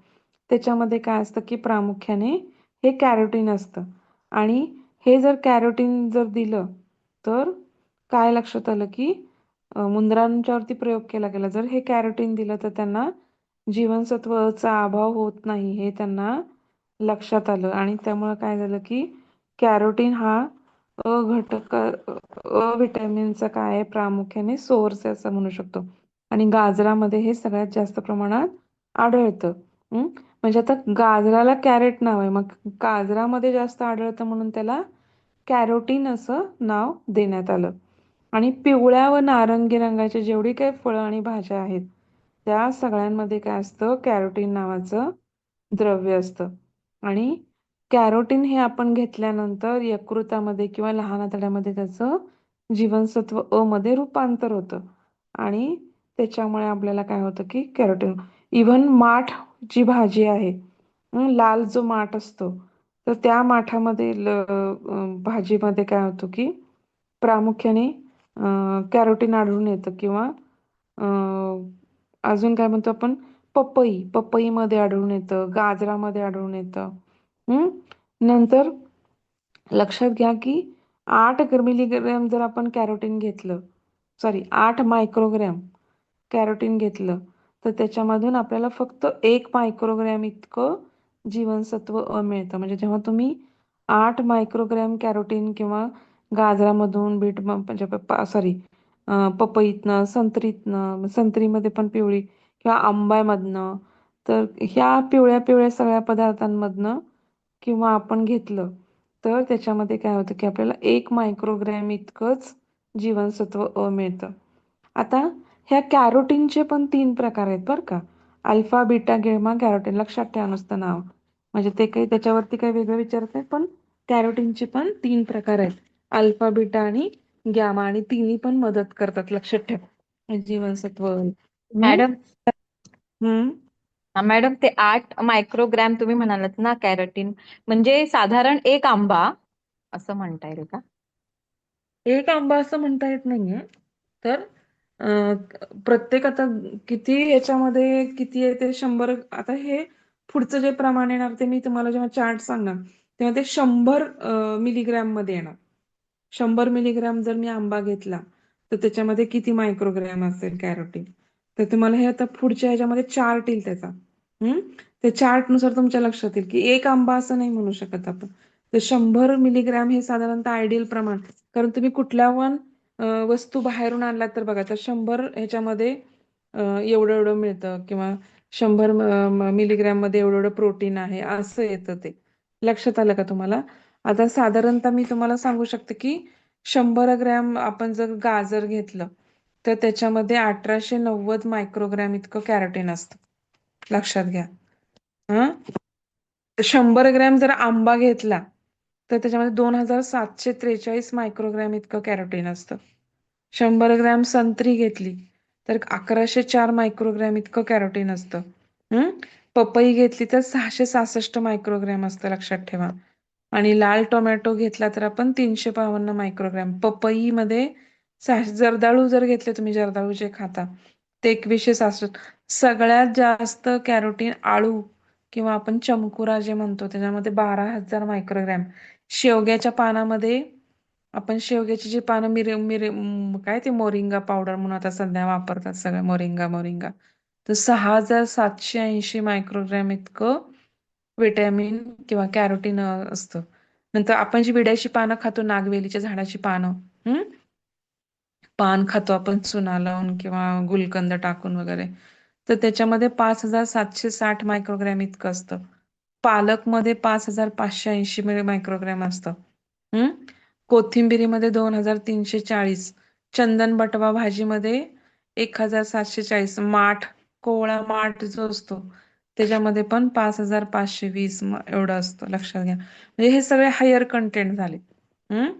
[SPEAKER 1] त्याच्यामध्ये काय असतं की प्रामुख्याने हे कॅरोटीन असतं. आणि हे जर कॅरोटीन जर दिलं तर काय लक्षात आलं की मुंद्रांच्यावरती प्रयोग केला गेला. जर हे कॅरोटीन दिलं तर त्यांना जीवनसत्व चा अभाव होत नाही हे त्यांना लक्षात आलं. आणि त्यामुळे काय झालं की कॅरोटीन हा अ घटक विटॅमिनचा काय आहे, प्रामुख्याने सोर्स आहे असं म्हणू शकतो. आणि गाजरामध्ये हे सगळ्यात जास्त प्रमाणात आढळतं. म्हणजे आता गाजराला कॅरेट नाव आहे, मग गाजरामध्ये जास्त आढळतं म्हणून त्याला कॅरोटीन असं नाव देण्यात आलं. आणि पिवळ्या व नारंगी रंगाच्या जेवढी काही फळं आणि भाज्या आहेत त्या सगळ्यांमध्ये काय असतं, कॅरोटीन नावाचं द्रव्य असतं. आणि कॅरोटीन हे आपण घेतल्यानंतर यकृतामध्ये किंवा लहान आतड्यामध्ये त्याचं जीवनसत्व अ मध्ये रूपांतर होतं. आणि त्याच्यामुळे आपल्याला काय होतं की कॅरोटीन, इव्हन माठ जी भाजी आहे, लाल जो माठ असतो, तर त्या माठामध्ये भाजीमध्ये काय होतं की प्रामुख्याने कॅरोटीन आढळून येतं. किंवा अजून काय म्हणतो आपण, पपईमध्ये आढळून येतं, गाजरामध्ये आढळून येतं. हम्म नंतर लक्षात घ्या की 8 मिलीग्रॅम जर आपण कॅरोटीन घेतलं, सॉरी 8 मायक्रोग्रॅम कॅरोटीन घेतलं, तर त्याच्यामधून आपल्याला फक्त 1 मायक्रोग्रॅम इतकं जीवनसत्व अ मिळतं. म्हणजे जेव्हा तुम्ही 8 मायक्रोग्रॅम कॅरोटीन किंवा गाजरामधून, म्हणजे सॉरी पपईतनं, संत्रीमध्ये पण पिवळी, किंवा आंब्यामधनं, तर ह्या पिवळ्या पिवळ्या सगळ्या पदार्थांमधनं किंवा आपण घेतलं तर त्याच्यामध्ये काय होतं की आपल्याला 1 मायक्रोग्रॅम इतकंच जीवनसत्व अ मिळतं. आता ह्या कॅरोटीनचे पण 3 प्रकार आहेत बरं का. अल्फा, बीटा, गेमा कॅरोटीन. लक्षात ठेवा नुसतं नाव, म्हणजे ते काही त्याच्यावरती काही वेगळं विचारत नाही, पण कॅरोटीनचे पण 3 प्रकार आहेत, अल्फा, बीटा आणि गॅमा. आणि तिन्ही पण मदत करतात, लक्षात ठेवा, जीवनसत्व. हम्म
[SPEAKER 2] मॅडम
[SPEAKER 1] हम्म
[SPEAKER 2] मॅडम ते 8 मायक्रोग्रॅम तुम्ही म्हणालात ना कॅरोटीन, म्हणजे साधारण एक आंबा असं म्हणता येईल का?
[SPEAKER 1] एक आंबा असं म्हणता येत नाहीये. तर प्रत्येक आता किती याच्यामध्ये किती आहे ते 100. आता हे पुढचं जे प्रमाण येणार ते मी तुम्हाला जेव्हा चार्ट सांगणार तेव्हा ते 100 मिलीग्रॅम मध्ये येणार. 100 मिलीग्रॅम जर मी आंबा घेतला तर त्याच्यामध्ये किती मायक्रोग्रॅम असेल कॅरोटीन, तर तुम्हाला हे आता पुढच्या ह्याच्यामध्ये चार्ट येईल त्याचा. हम्म त्या चार्ट नुसार तुमच्या लक्षात येईल की एक आंबा असं नाही म्हणू शकत आपण. तर 100 मिलीग्रॅम हे साधारणतः आयडियल प्रमाण. कारण तुम्ही कुठल्या पण वस्तू बाहेरून आणला तर बघा, तर 100 ह्याच्यामध्ये एवढं एवढं मिळतं, किंवा 100 मिलीग्रॅम मध्ये एवढं एवढं प्रोटीन आहे असं येतं ते. लक्षात आलं का तुम्हाला? आता साधारणतः मी तुम्हाला सांगू शकते की 100 ग्रॅम आपण जर गाजर घेतलं तर त्याच्यामध्ये 1890 मायक्रोग्रॅम इतकं कॅरोटीन असतं. लक्षात घ्या. हं 100 ग्रॅम जर आंबा घेतला तर त्याच्यामध्ये 2743 मायक्रोग्रॅम इतकं कॅरोटीन असतं. 100 ग्रॅम संत्री घेतली तर 1104 मायक्रोग्रॅम इतकं कॅरोटीन असतं. हम्म पपई घेतली तर 666 मायक्रोग्रॅम असतं, लक्षात ठेवा. आणि लाल टोमॅटो घेतला तर आपण 352 मायक्रोग्रॅम. पपईमध्ये जर्दाळू जर घेतले तुम्ही, जर्दाळू जे खाता ते 2166. सगळ्यात जास्त कॅरोटीन आळू किंवा आपण चमकुरा जे म्हणतो त्याच्यामध्ये 12,000 मायक्रोग्रॅम. शेवग्याच्या पानामध्ये, आपण शेवग्याची जी पानं काय ते मोरिंगा पावडर म्हणून आता सध्या वापरतात सगळं, मोरिंगा मोरिंगा, तर 6,780 मायक्रोग्रॅम इतकं विटॅमिन किंवा कॅरोटीन असतं. नंतर आपण जी विड्याची पानं खातो, नागवेलीच्या झाडाची पानं, पान खातो आपण चुना लावून किंवा गुलकंद टाकून वगैरे, तर त्याच्यामध्ये 5,760 मायक्रोग्रॅम इतकं असतं. पालकमध्ये 5,580 मायक्रोग्रॅम असतं. हम्म कोथिंबिरीमध्ये 2,340. चंदन बटवा भाजीमध्ये 1,740. कोवळा माठ जो असतो त्याच्यामध्ये पण 5,520 एवढं असतं, लक्षात घ्या. म्हणजे हे सगळे हायर कंटेंट झाले. हम्म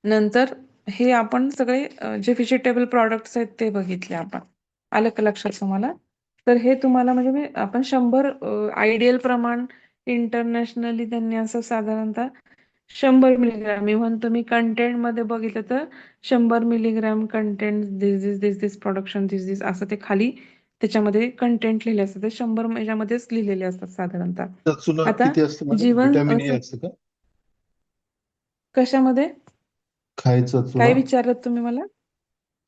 [SPEAKER 1] नंतर हे आपण सगळे जे व्हेजिटेबल प्रॉडक्ट्स आहेत ते बघितले आपण. आलं का लक्षात तुम्हाला? तर हे तुम्हाला म्हणजे आपण 100 आयडियल प्रमाण इंटरनॅशनली त्यांनी असं साधारणतः 100 मिलीग्राम. इव्हन तुम्ही कंटेंट मध्ये बघितलं तर 100 मिलीग्राम कंटेंट दिस प्रोडक्शन दिस असं ते खाली त्याच्यामध्ये कंटेंट लिहिले असतात, ते 100 याच्यामध्येच लिहिलेले असतात साधारणतः.
[SPEAKER 3] चुना
[SPEAKER 1] आता
[SPEAKER 3] किती असतं मॅडम?
[SPEAKER 1] जीवन
[SPEAKER 3] व्हिटॅमिन ए असतं का?
[SPEAKER 1] कशामध्ये
[SPEAKER 3] खायचा
[SPEAKER 1] काय
[SPEAKER 3] चुना.
[SPEAKER 1] विचारलं तुम्ही मला?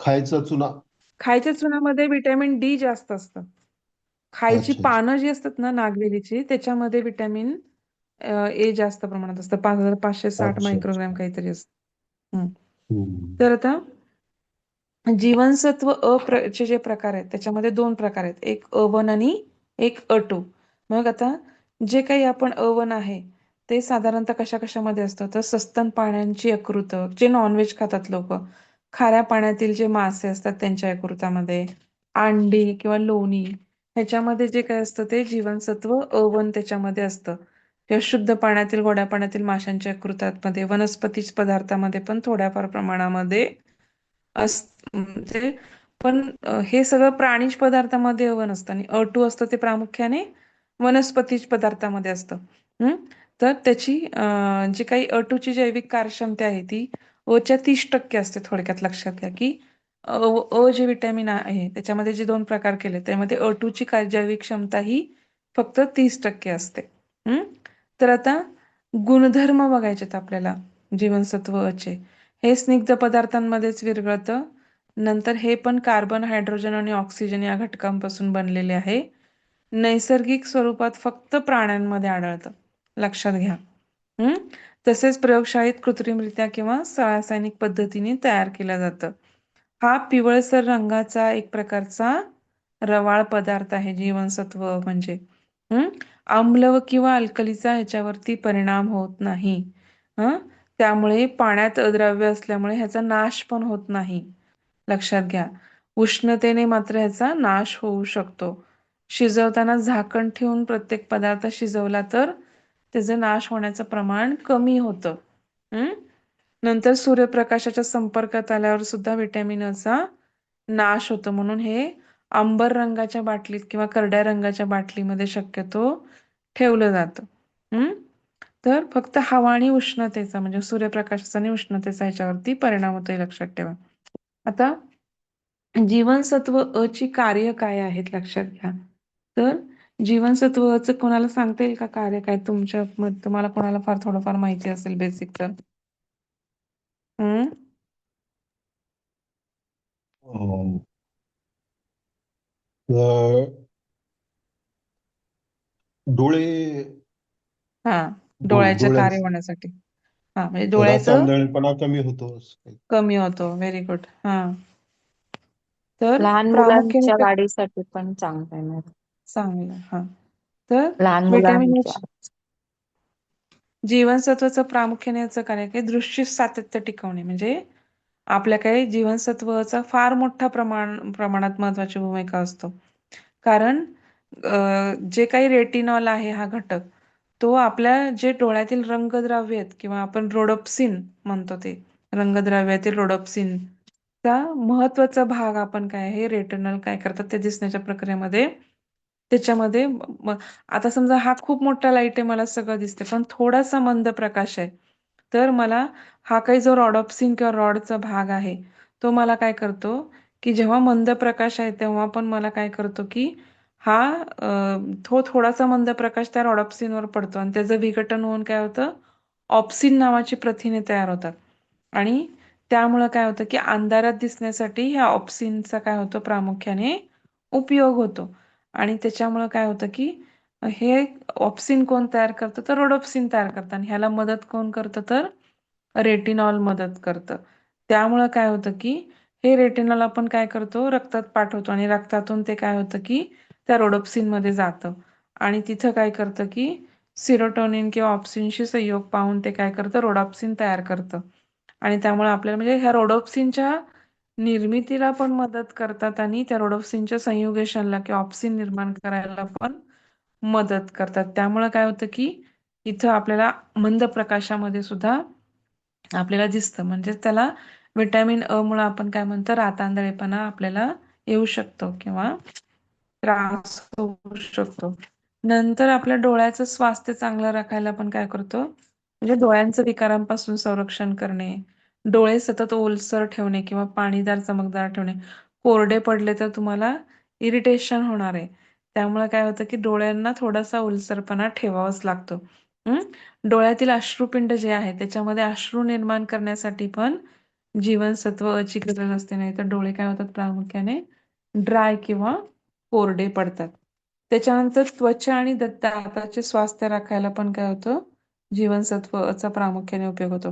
[SPEAKER 3] खायचा चुना.
[SPEAKER 1] खायच्या चुन्यामध्ये विटॅमिन डी जास्त असतं. खायची
[SPEAKER 3] अच्छा अच्छा.
[SPEAKER 1] पानं जी असतात ना नागलेलीची, त्याच्यामध्ये विटॅमिन ए जास्त प्रमाणात असतं. 5560
[SPEAKER 3] अच्छा
[SPEAKER 1] मायक्रोग्राम
[SPEAKER 3] अच्छा.
[SPEAKER 1] काहीतरी असतं.
[SPEAKER 3] हम्म.
[SPEAKER 1] तर आता जीवनसत्व चे जे प्रकार आहेत त्याच्यामध्ये दोन प्रकार आहेत, एक अ1 आणि एक अ2. मग आता जे काही आपण अ1 आहे ते साधारणतः कशा कशामध्ये असतं, तर सस्तन पाण्यांची यकृत, जे नॉनव्हेज खातात लोक, खाऱ्या पाण्यातील जे मासे असतात त्यांच्या यकृतामध्ये, अंडी किंवा लोणी, ह्याच्यामध्ये जे काय असतं ते जीवनसत्व अ1 त्याच्यामध्ये असतं. किंवा शुद्ध पाण्यातील, गोड्या पाण्यातील माशांच्या यकृतामध्ये, वनस्पती पदार्थामध्ये पण थोड्याफार प्रमाणामध्ये म्हणजे पण हे सगळं प्राणीज पदार्थामध्ये अ1 असतं आणि अ2 असतं ते प्रामुख्याने वनस्पतीज पदार्थामध्ये असतं. तर त्याची जी काही अ2 ची जैविक कार्यक्षमता आहे ती अ च्या 30% असते. थोडक्यात लक्षात घ्या की जे विटॅमिन आहे त्याच्यामध्ये जे दोन प्रकार केले त्यामध्ये अ2 ची जैविक क्षमता ही फक्त 30% असते. तर आता गुणधर्म बघायचेत आपल्याला जीवनसत्व अ चे. हे स्निग्ध पदार्थांमध्येच विरघळतं. नंतर हे पण कार्बन, हायड्रोजन आणि ऑक्सिजन या घटकांपासून बनलेले आहे. नैसर्गिक स्वरूपात फक्त प्राण्यांमध्ये आढळतं, लक्षात घ्या. हम्म तसेच प्रयोगशाळेत कृत्रिमरित्या किंवा रासायनिक पद्धतीने तयार केलं जातं. हा पिवळसर रंगाचा एक प्रकारचा रवाळ पदार्थ आहे जीवनसत्व म्हणजे. हम्म आम्ल किंवा अल्कलीचा ह्याच्यावरती परिणाम होत नाही. हं त्यामुळे पाण्यात अद्राव्य असल्यामुळे ह्याचा नाश पण होत नाही, लक्षात घ्या. उष्णतेने मात्र ह्याचा नाश होऊ शकतो. शिजवताना झाकण ठेवून प्रत्येक पदार्थ शिजवला तर त्याचे नाश होण्याचं प्रमाण कमी होतं. नंतर सूर्यप्रकाशाच्या संपर्कात आल्यावर सुद्धा विटॅमिन चा नाश होतो, म्हणून हे अंबर रंगाच्या बाटलीत किंवा करड्या रंगाच्या बाटलीमध्ये शक्यतो ठेवलं जातं. तर फक्त हवा आणि उष्णतेचा म्हणजे सूर्यप्रकाशाचा आणि उष्णतेचा ह्याच्यावरती परिणाम होतोय, लक्षात ठेवा. आता जीवनसत्व अ ची कार्य काय आहेत लक्षात घ्या. तर जीवनसत्व अ चं कोणाला सांगता येईल का कार्य काय? तुम्हाला कोणाला फार थोडंफार माहिती असेल बेसिक तर. हम्म
[SPEAKER 3] अं, अं, डोळे.
[SPEAKER 1] हा, डोळ्याचे कार्य
[SPEAKER 3] डोळ्यांचा
[SPEAKER 1] होण्यासाठी. हा म्हणजे डोळ्याचं
[SPEAKER 3] रक्तांधळेपणा कमी होतो असं काही.
[SPEAKER 1] कमी होतो. Very good. हा, तर
[SPEAKER 2] लहान
[SPEAKER 1] प्रामुख्याने
[SPEAKER 2] मुलांच्या वाढीसाठी पण चांगलं आहे मॅडम.
[SPEAKER 1] चांगलं. हा, तर
[SPEAKER 2] लहान
[SPEAKER 1] विटॅमिन
[SPEAKER 2] मुलांच्या.
[SPEAKER 1] जीवनसत्वाचं प्रामुख्याने याचं कार्य काय, दृष्टी सातत्य टिकवणे. म्हणजे आपल्या काही जीवनसत्वाचा फार मोठ्या प्रमाणात महत्वाची भूमिका असतो. कारण जे काही रेटिनॉल आहे हा घटक, तो आपल्या जे डोळ्यातील रंगद्रव्य आहेत किंवा आपण रोडोप्सिन म्हणतो ते रंगद्रव्यातील रोडोप्सिन चा महत्वाचा भाग आपण काय हे रेटिनॉल काय करतात ते दिसण्याच्या प्रक्रियेमध्ये त्याच्यामध्ये आता समजा हा खूप मोठा लाईट आहे, मला सगळं दिसते, पण थोडासा मंद प्रकाश आहे, तर मला हा काही जो रॉडॉप्सिन किंवा रॉडचा भाग आहे तो मला काय करतो की जेव्हा मंद प्रकाश आहे तेव्हा पण मला काय करतो की हा थोडासा मंद प्रकाश त्या रॉडॉप्सिनवर पडतो आणि त्याचं विघटन होऊन काय होतं, ऑप्सिन नावाची प्रथिने तयार होतात आणि त्यामुळं काय होतं की अंधारात दिसण्यासाठी ह्या ऑप्सिनचा काय होतो प्रामुख्याने उपयोग होतो. आणि त्याच्यामुळं काय होतं की हे ऑप्सिन कोण तयार करतं, तर रोडोप्सिन तयार करतं आणि ह्याला मदत कोण करतं, तर रेटिनॉल मदत करतं. त्यामुळं काय होतं की हे रेटिनॉल आपण काय करतो, रक्तात पाठवतो आणि रक्तातून ते काय होतं की त्या रोडोप्सिन मध्ये जातं आणि तिथं काय करतं की सिरोटोनिन किंवा ऑप्सिनशी संयोग पाहून ते काय करतं, रोडॉप्सिन तयार करतं आणि त्यामुळे आपल्याला म्हणजे ह्या रोडोप्सिनच्या निर्मितीला पण मदत करतात आणि त्या रोडोप्सिनच्या संयुगेशनला किंवा ऑप्सिन निर्माण करायला पण मदत करतात. त्यामुळे काय होतं की इथं आपल्याला मंद प्रकाशामध्ये सुद्धा आपल्याला दिसतं, म्हणजे त्याला विटॅमिन अ मुळे आपण काय म्हणतो, रातांधळेपणा आपल्याला येऊ शकतो किंवा त्रास होऊ शकतो. नंतर आपल्या डोळ्याचं स्वास्थ्य चांगलं राखायला पण काय करतो, म्हणजे डोळ्यांचं विकारांपासून संरक्षण करणे, डोळे सतत ओलसर ठेवणे किंवा पाणीदार चमकदार ठेवणे. कोरडे पडले तर तुम्हाला इरिटेशन होणार आहे. त्यामुळे काय होतं की डोळ्यांना थोडासा ओलसरपणा ठेवावाच लागतो. हम्म डोळ्यातील अश्रुपिंड जे आहे त्याच्यामध्ये अश्रू निर्माण करण्यासाठी पण जीवनसत्व अ ची गरज असते, नाही तर डोळे काय होतात प्रामुख्याने ड्राय किंवा कोरडे पडतात. त्याच्यानंतर त्वचा आणि दाताचे स्वास्थ्य राखायला पण काय होतं, जीवनसत्व अ चा प्रामुख्याने उपयोग होतो.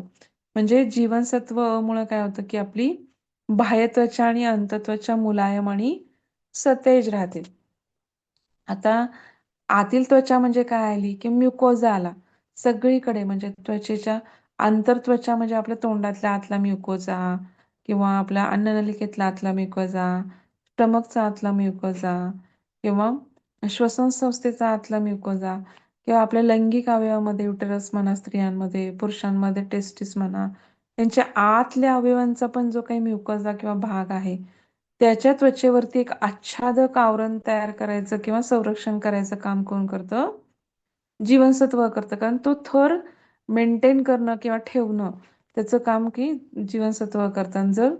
[SPEAKER 1] म्हणजे जीवनसत्व अ मुळे काय होतं की आपली बाह्य त्वचा आणि अंतत्वचा मुलायम आणि सतेज राहतील. आता आतील त्वचा म्हणजे काय आली की म्युकोजा आला सगळीकडे. म्हणजे त्वचेच्या आंतरत्वचा म्हणजे आपल्या तोंडातल्या आतला म्युकोजा किंवा आपल्या अन्ननलिकेतला आतला म्युकोजा, स्टमकचा आतला म्युकोजा किंवा श्वसन संस्थेचा आतला म्युकोजा किंवा आपल्या लैंगिक अवयवामध्ये युटेरस म्हणा, स्त्रियांमध्ये, पुरुषांमध्ये टेस्टिस म्हणा, त्यांच्या आतल्या अवयवांचा पण जो काही म्युकोजा किंवा भाग आहे त्याच्या त्वचेवरती एक आच्छादक आवरण तयार करायचं किंवा संरक्षण करायचं काम कोण करतं? जीवनसत्व करतं. कारण तो थर मेंटेन करणं किंवा ठेवणं त्याचं काम की जीवनसत्व करतं. आणि जर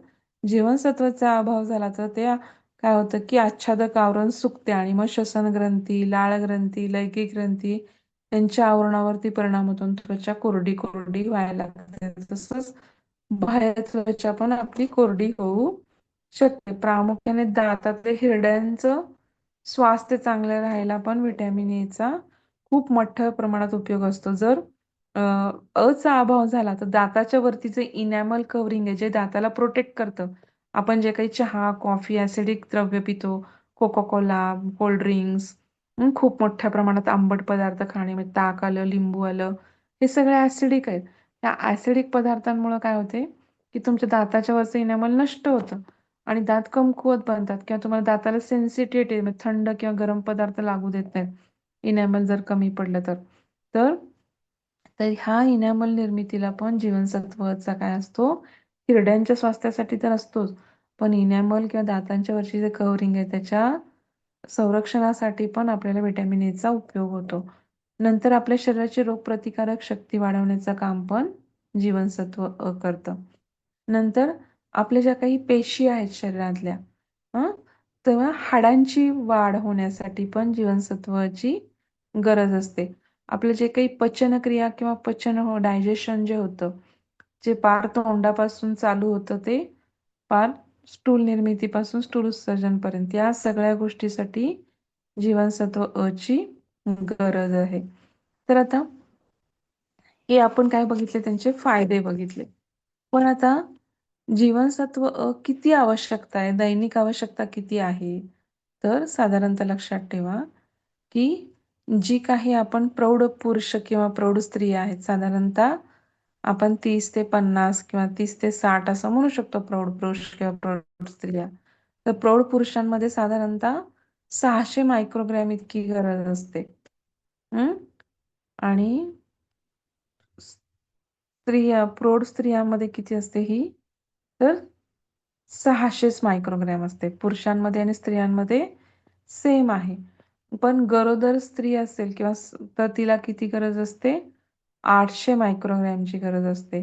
[SPEAKER 1] जीवनसत्वाचा अभाव झाला तर ते काय होतं की आच्छादक आवरण सुकते आणि मग श्वसन ग्रंथी, लाळ ग्रंथी, लैंगिक ग्रंथी यांच्या आवरणावरती परिणाम होतो आणि त्वचा कोरडी कोरडी व्हायला लागते. तसंच बाह्य त्वचा पण आपली कोरडी होऊ शकते. प्रामुख्याने दातातल्या हिरड्यांचं स्वास्थ्य चांगलं राहायला पण व्हिटॅमिन ए चा खूप मोठ्या प्रमाणात उपयोग असतो. जर अ चा अभाव झाला तर दाताच्या वरती जे इनॅमल कव्हरिंग आहे जे दाताला प्रोटेक्ट करतं. आपण जे काही चहा, कॉफी, ॲसिडिक द्रव्य पितो, कोका कोला, कोल्ड ड्रिंक्स, खूप मोठ्या प्रमाणात आंबट पदार्थ खाणे म्हणजे ताक आलं, लिंबू आलं, हे सगळे ॲसिडिक आहेत. त्या ॲसिडिक पदार्थांमुळे काय होते की तुमच्या दाताच्या वरचं इनॅमल नष्ट होतं आणि दात कमकुवत बनतात किंवा तुम्हाला दाताला सेन्सिटिव्हिटी म्हणजे थंड किंवा गरम पदार्थ लागू देत नाहीत. इनॅमल जर कमी पडलं तर. तर तर ह्या इनॅमल निर्मितीला पण जीवनसत्वचा काय असतो? हिरड्यांच्या स्वास्थ्यासाठी तर असतोच. पण इनॅमल किंवा दातांच्या वरची जे कव्हरिंग आहे त्याच्या संरक्षणासाठी पण आपल्याला व्हिटॅमिन ए चा उपयोग होतो. नंतर आपल्या शरीराची रोगप्रतिकारक शक्ती वाढवण्याचं काम पण जीवनसत्व अ करतं. नंतर आपल्या ज्या काही पेशी आहेत शरीरातल्या हं, तेव्हा हाडांची वाढ होण्यासाठी पण जीवनसत्वाची गरज असते. आपलं जे काही पचनक्रिया किंवा डायजेशन जे होतं, जे पार तोंडापासून चालू होतं ते पार स्टूल निर्मितीपासून स्टूल उत्सर्जनपर्यंत या सगळ्या गोष्टीसाठी जीवनसत्व अ ची गरज आहे. तर आता हे आपण काय बघितले त्यांचे फायदे बघितले. पण आता जीवनसत्व अ किती आवश्यकता आहे? दैनिक आवश्यकता किती आहे? तर साधारणतः लक्षात ठेवा, की जी काही आपण प्रौढ पुरुष किंवा प्रौढ स्त्रिया आहेत साधारणतः आपण 30 ते 50 किंवा 30 ते 60 असं म्हणू शकतो प्रौढ पुरुष किंवा प्रौढ स्त्रिया. तर प्रौढ पुरुषांमध्ये साधारणतः 600 मायक्रोग्रॅम इतकी गरज असते. आणि प्रौढ स्त्रियांमध्ये किती असते ही? तर 600 मायक्रोग्रॅम असते. पुरुषांमध्ये आणि स्त्रियांमध्ये सेम आहे. पण गरोदर स्त्री असेल किंवा तर तिला किती गरज असते? 800 मायक्रोग्रॅमची गरज असते.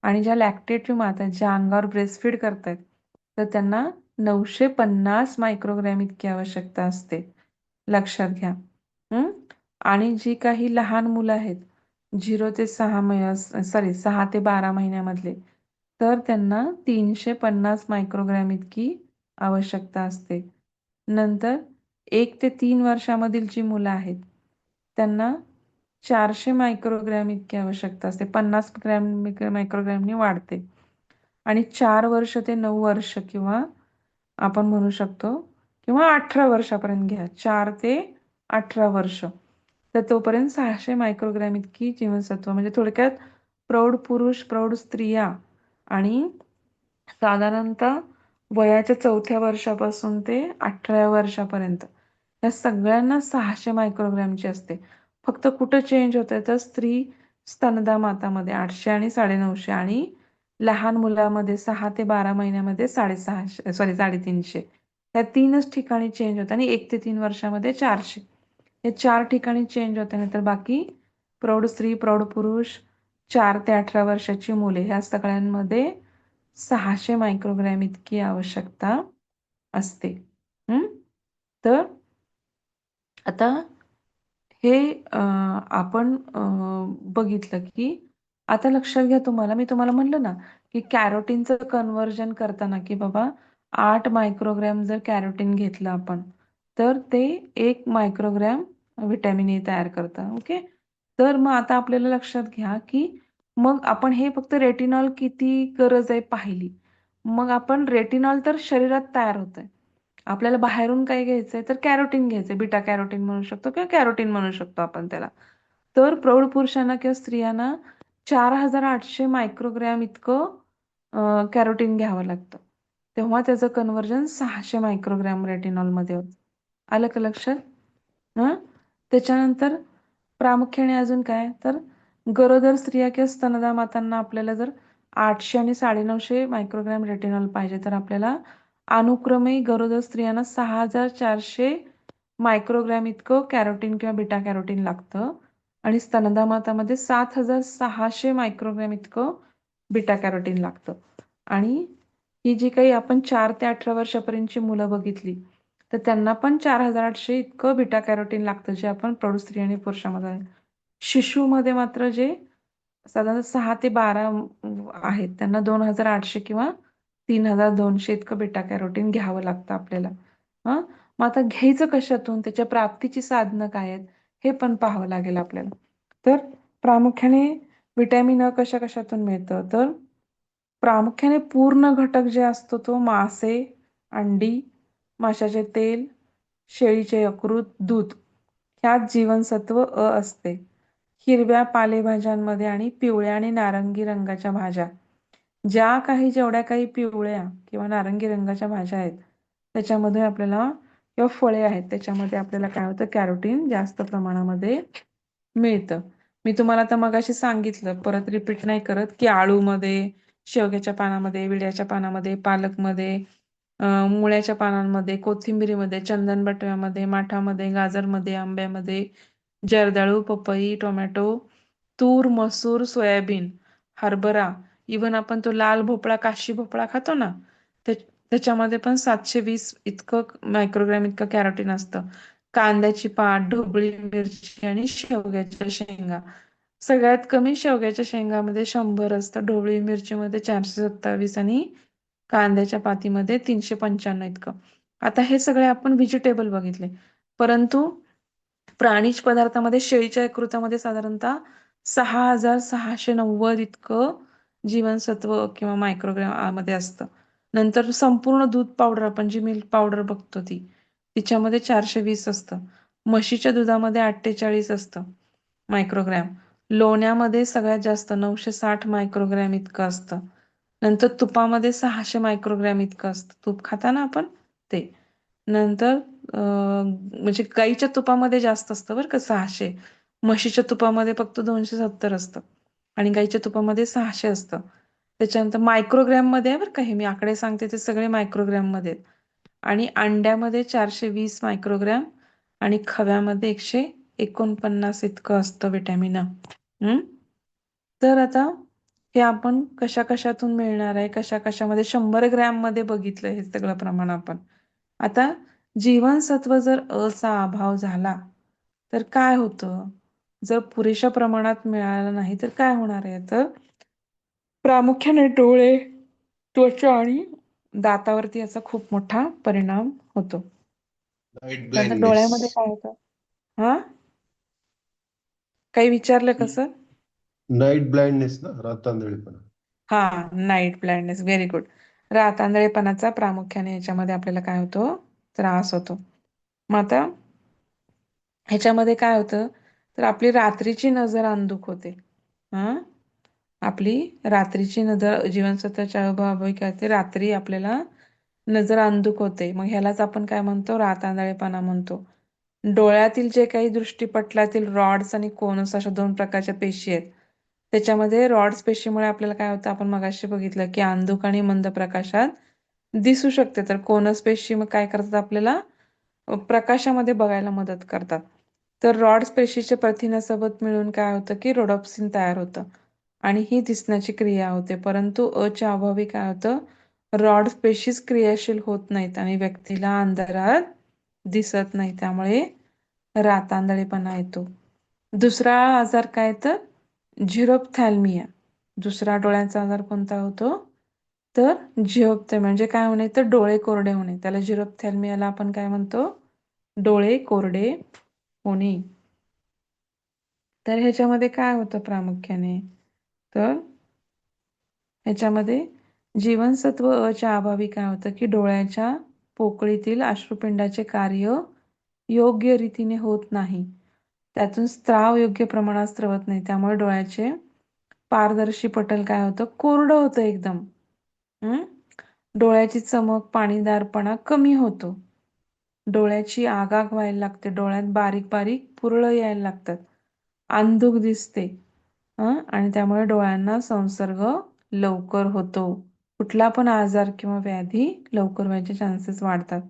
[SPEAKER 1] आणि ज्या लॅक्टेटिव्ह माता आहेत, ज्या अंगावर ब्रेस्टफीड करतायत, तर त्यांना 950 मायक्रोग्रॅम इतकी आवश्यकता असते. लक्षात घ्या. आणि जी काही लहान मुलं आहेत, 0 ते 6 ते 12 महिन्यामधले, तर त्यांना 350 मायक्रोग्रॅम इतकी आवश्यकता असते. नंतर 1 ते 3 वर्षामधील जी मुलं आहेत, त्यांना 400 मायक्रोग्रॅम इतकी आवश्यकता असते. 50 मायक्रोग्रॅमनी वाढते. आणि 4 वर्ष ते 9 वर्ष किंवा आपण म्हणू शकतो किंवा 18 वर्षापर्यंत घ्या. 4 ते 18 वर्ष. तर तोपर्यंत 600 मायक्रोग्रॅम इतकी जीवनसत्व म्हणजे थोडक्यात प्रौढ पुरुष, प्रौढ स्त्रिया आणि साधारणतः वयाच्या 4थ्या वर्षापासून ते 18व्या वर्षापर्यंत या सगळ्यांना 600 मायक्रोग्रॅमची असते. फक्त कुठं चेंज होतंय तर स्त्री स्तनदा मातामध्ये 800 आणि 950 आणि लहान मुलामध्ये 6 ते 12 महिन्यामध्ये 350 या 3च ठिकाणी चेंज होतं आणि 1 ते 3 वर्षामध्ये 400 या 4 ठिकाणी चेंज होते. नाहीतर बाकी प्रौढ स्त्री, प्रौढ पुरुष 4 ते 18 वर्षाची मुले ह्या सगळ्यांमध्ये 600 मायक्रोग्रॅम इतकी आवश्यकता असते. हम्म? तर आता हे आपण बघितलं की आता लक्षात घ्या, मी तुम्हाला म्हणलं ना की कॅरोटीनचं कन्व्हर्जन करताना की बाबा 8 मायक्रोग्रॅम जर कॅरोटीन घेतलं आपण तर ते 1 मायक्रोग्रॅम व्हिटॅमिन ए तयार करतं. ओके. तर मग आता आपल्याला लक्षात घ्या की मग आपण हे फक्त रेटिनॉल किती गरज आहे पाहिली. मग आपण रेटिनॉल तर शरीरात तयार होतंय. आपल्याला बाहेरून काय घ्यायचंय तर कॅरोटीन घ्यायचंय. बीटा कॅरोटीन म्हणू शकतो किंवा कॅरोटीन म्हणू शकतो आपण त्याला. तर प्रौढ पुरुषांना किंवा स्त्रियांना 4800 मायक्रोग्रॅम इतकं कॅरोटीन घ्यावं लागतं. तेव्हा त्याचं कन्व्हर्जन 600 मायक्रोग्रॅम रेटिनॉलमध्ये होतं. आलं का लक्षात? हं? त्याच्यानंतर प्रामुख्याने अजून काय तर गरोदर स्त्रिया किंवा स्तनदा मातांना आपल्याला जर 800 आणि 950 मायक्रोग्रॅम रेटिनॉल पाहिजे तर आपल्याला अनुक्रमे गरोदर स्त्रियांना 6400 मायक्रोग्रॅम इतकं कॅरोटीन किंवा बीटा कॅरोटीन लागतं आणि स्तनदा मातामध्ये 7600 मायक्रोग्रॅम इतकं बीटा कॅरोटीन लागतं. आणि ही जी काही आपण 4 ते 18 वर्षापर्यंतची मुलं बघितली तर त्यांना पण 4800 इतकं बीटा कॅरोटीन लागतं जे आपण प्रौढ स्त्री आणि पुरुषामध्ये. शिशूमध्ये मात्र जे साधारण 6 ते 12 आहेत त्यांना 2800 किंवा 3200 इतकं बीटा कॅरोटीन घ्यावं लागतं आपल्याला. हा. मग आता घ्यायचं कशातून, त्याच्या प्राप्तीची साधनं काय आहेत हे पण पाहावं लागेल आपल्याला. तर प्रामुख्याने विटॅमिन अ कशा कशातून मिळतं तर प्रामुख्याने पूर्ण घटक जे असतो तो मासे, अंडी, माशाचे तेल, शेळीचे यकृत, दूध ह्यात जीवनसत्व अ असते. हिरव्या पालेभाज्यांमध्ये आणि पिवळ्या आणि नारंगी रंगाच्या भाज्या जेवढ्या काही पिवळ्या किंवा नारंगी रंगाच्या भाज्या आहेत त्याच्यामध्ये आपल्याला किंवा फळे आहेत त्याच्यामध्ये आपल्याला काय होतं कॅरोटीन जास्त प्रमाणामध्ये मिळतं. मी तुम्हाला आता मगाशी सांगितलं, परत रिपीट नाही करत, की आळूमध्ये, शेवग्याच्या पानामध्ये, विड्याच्या पानामध्ये, पालकमध्ये, मुळ्याच्या पानांमध्ये, कोथिंबिरीमध्ये, चंदन बटव्यामध्ये, माठामध्ये, गाजरमध्ये, आंब्यामध्ये, जर्दाळू, पपई, टोमॅटो, तूर, मसूर, सोयाबीन, हरभरा, इव्हन आपण तो लाल भोपळा, काशी भोपळा खातो ना, त्याच्यामध्ये पण 720 इतकं मायक्रोग्रॅम इतकं कॅरोटीन असतं. कांद्याची पात, ढोबळी मिरची आणि शेवग्याच्या शेंगा. सगळ्यात कमी शेवग्याच्या शेंगामध्ये 100 असतं, ढोबळी मिरचीमध्ये 427 आणि कांद्याच्या पातीमध्ये 395 इतकं. आता हे सगळे आपण व्हेजिटेबल बघितले, परंतु प्राणीज पदार्थामध्ये शेळीच्या यकृतामध्ये साधारणतः 6690 इतकं जीवनसत्व किंवा मायक्रोग्राम मध्ये असतं. नंतर संपूर्ण दूध पावडर आपण जी मिल्क पावडर बघतो तिच्यामध्ये 420 असतं. म्हशीच्या दुधामध्ये 48 असतं मायक्रोग्रॅम. लोण्यामध्ये सगळ्यात जास्त 960 मायक्रोग्रॅम इतकं असतं. नंतर तुपामध्ये 600 मायक्रोग्रॅम इतकं असतं. तूप खाताना आपण ते. नंतर म्हणजे गाईच्या तुपामध्ये जास्त असतं बरं का 600. म्हशीच्या तुपामध्ये फक्त 270 असतं आणि गाईच्या तुपामध्ये 600 असतं. त्याच्यानंतर मायक्रोग्रॅम मध्ये आहे बरं का, हे मी आकडे सांगते ते सगळे मायक्रोग्रॅम मध्ये. आणि अंड्यामध्ये 420 मायक्रोग्रॅम आणि खव्यामध्ये 149 इतकं असतं विटॅमिन अ. तर आता हे आपण कशा कशातून मिळणार आहे, कशा कशामध्ये 100 ग्रॅम मध्ये बघितलं हे सगळं प्रमाण आपण. आता जीवनसत्व जर अ चा अभाव झाला तर काय होतं, जर पुरेशा प्रमाणात मिळालं नाही तर काय होणार आहे, तर प्रामुख्याने डोळे, त्वचा आणि दातावरती याचा खूप मोठा परिणाम होतो.
[SPEAKER 3] नाईट
[SPEAKER 1] नंतर
[SPEAKER 3] ब्लाइंडनेस.
[SPEAKER 1] डोळ्यामध्ये काय होतं, हा काही विचारलं कसं?
[SPEAKER 3] नाईट ब्लाइंडनेस ना, रातआंधळेपणा.
[SPEAKER 1] हा, नाईट ब्लाइंडनेस, व्हेरी गुड. रातआंधळेपणाचा प्रामुख्याने याच्यामध्ये आपल्याला काय होतो, त्रास होतो. मग आता ह्याच्यामध्ये काय होतं तर आपली रात्रीची नजर अंधुक होते. हा, आपली रात्रीची नजर जीवनसत्वाच्या अभावामुळे काय होते, रात्री आपल्याला नजर अंधुक होते. मग ह्यालाच आपण काय म्हणतो, रातआंधळेपणा म्हणतो. डोळ्यातील जे काही दृष्टीपटलातील रॉड्स आणि कोनस अशा 2 प्रकारच्या पेशी आहेत त्याच्यामध्ये रॉड्स पेशीमुळे आपल्याला काय होतं, आपण मगाशी बघितलं की अंधुक आणि मंद प्रकाशात दिसू शकते. तर कोनस पेशी मग काय करतात, आपल्याला प्रकाशामध्ये बघायला मदत करतात. तर रॉड्स पेशीच्या प्रथिनासोबत मिळून काय होतं की रोडॉप्सिन तयार होतं आणि ही दिसण्याची क्रिया होते. परंतु अच्या अभावी काय होतं, रॉड पेशीच क्रियाशील होत नाहीत आणि व्यक्तीला अंधारात दिसत नाही. त्यामुळे रातांधळेपणा येतो. दुसरा आजार काय तर झिरोप्थॅल्मिया. दुसरा डोळ्यांचा आजार कोणता होतो तर झिरोप्थॅल्मिया म्हणजे काय होणे तर डोळे कोरडे होणे. त्याला झिरोप्थॅल्मियाला आपण काय म्हणतो, डोळे कोरडे होणे. तर ह्याच्यामध्ये काय होतं प्रामुख्याने तर ह्याच्यामध्ये जीवनसत्व अच्या अभावी काय होतं की डोळ्याच्या पोकळीतील अश्रुपिंडाचे कार्य योग्य रीतीने होत नाही. त्यातून स्त्राव योग्य प्रमाणात स्रवत नाही. त्यामुळे डोळ्याचे पारदर्शी पटल काय होतं कोरडं होतं एकदम. डोळ्याची चमक पाणीदारपणा कमी होतो. डोळ्याची आगाग व्हायला लागते. डोळ्यात बारीक बारीक पुरळ यायला लागतात. अंधुक दिसते. आणि त्यामुळे डोळ्यांना संसर्ग लवकर होतो. कुठला पण आजार किंवा व्याधी लवकर व्हायचे चान्सेस वाढतात.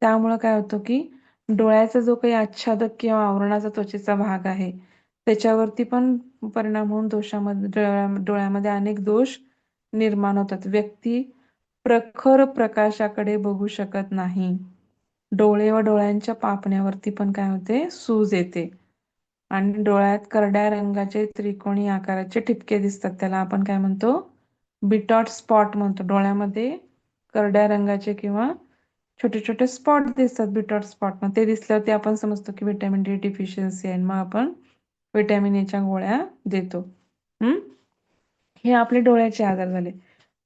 [SPEAKER 1] त्यामुळे काय होतं की डोळ्याचा जो काही आच्छादक किंवा आवरणाचा त्वचेचा भाग आहे त्याच्यावरती पण परिणाम होऊन डोळ्यामध्ये अनेक दोष निर्माण होतात. व्यक्ती प्रखर प्रकाशाकडे बघू शकत नाही. डोळे व डोळ्यांच्या पापण्यावरती पण काय होते सूज येते आणि डोळ्यात करड्या रंगाचे त्रिकोणी आकाराचे ठिपके दिसतात. त्याला आपण काय म्हणतो बिटॉट स्पॉट म्हणतो. डोळ्यामध्ये करड्या रंगाचे किंवा छोटे छोटे स्पॉट दिसतात बिटॉट स्पॉट. मग ते दिसल्यावरती आपण समजतो की व्हिटॅमिन डी डिफिशियन्सी आहे. मग आपण व्हिटॅमिन एच्या गोळ्या देतो. हे आपले डोळ्याचे आजार झाले.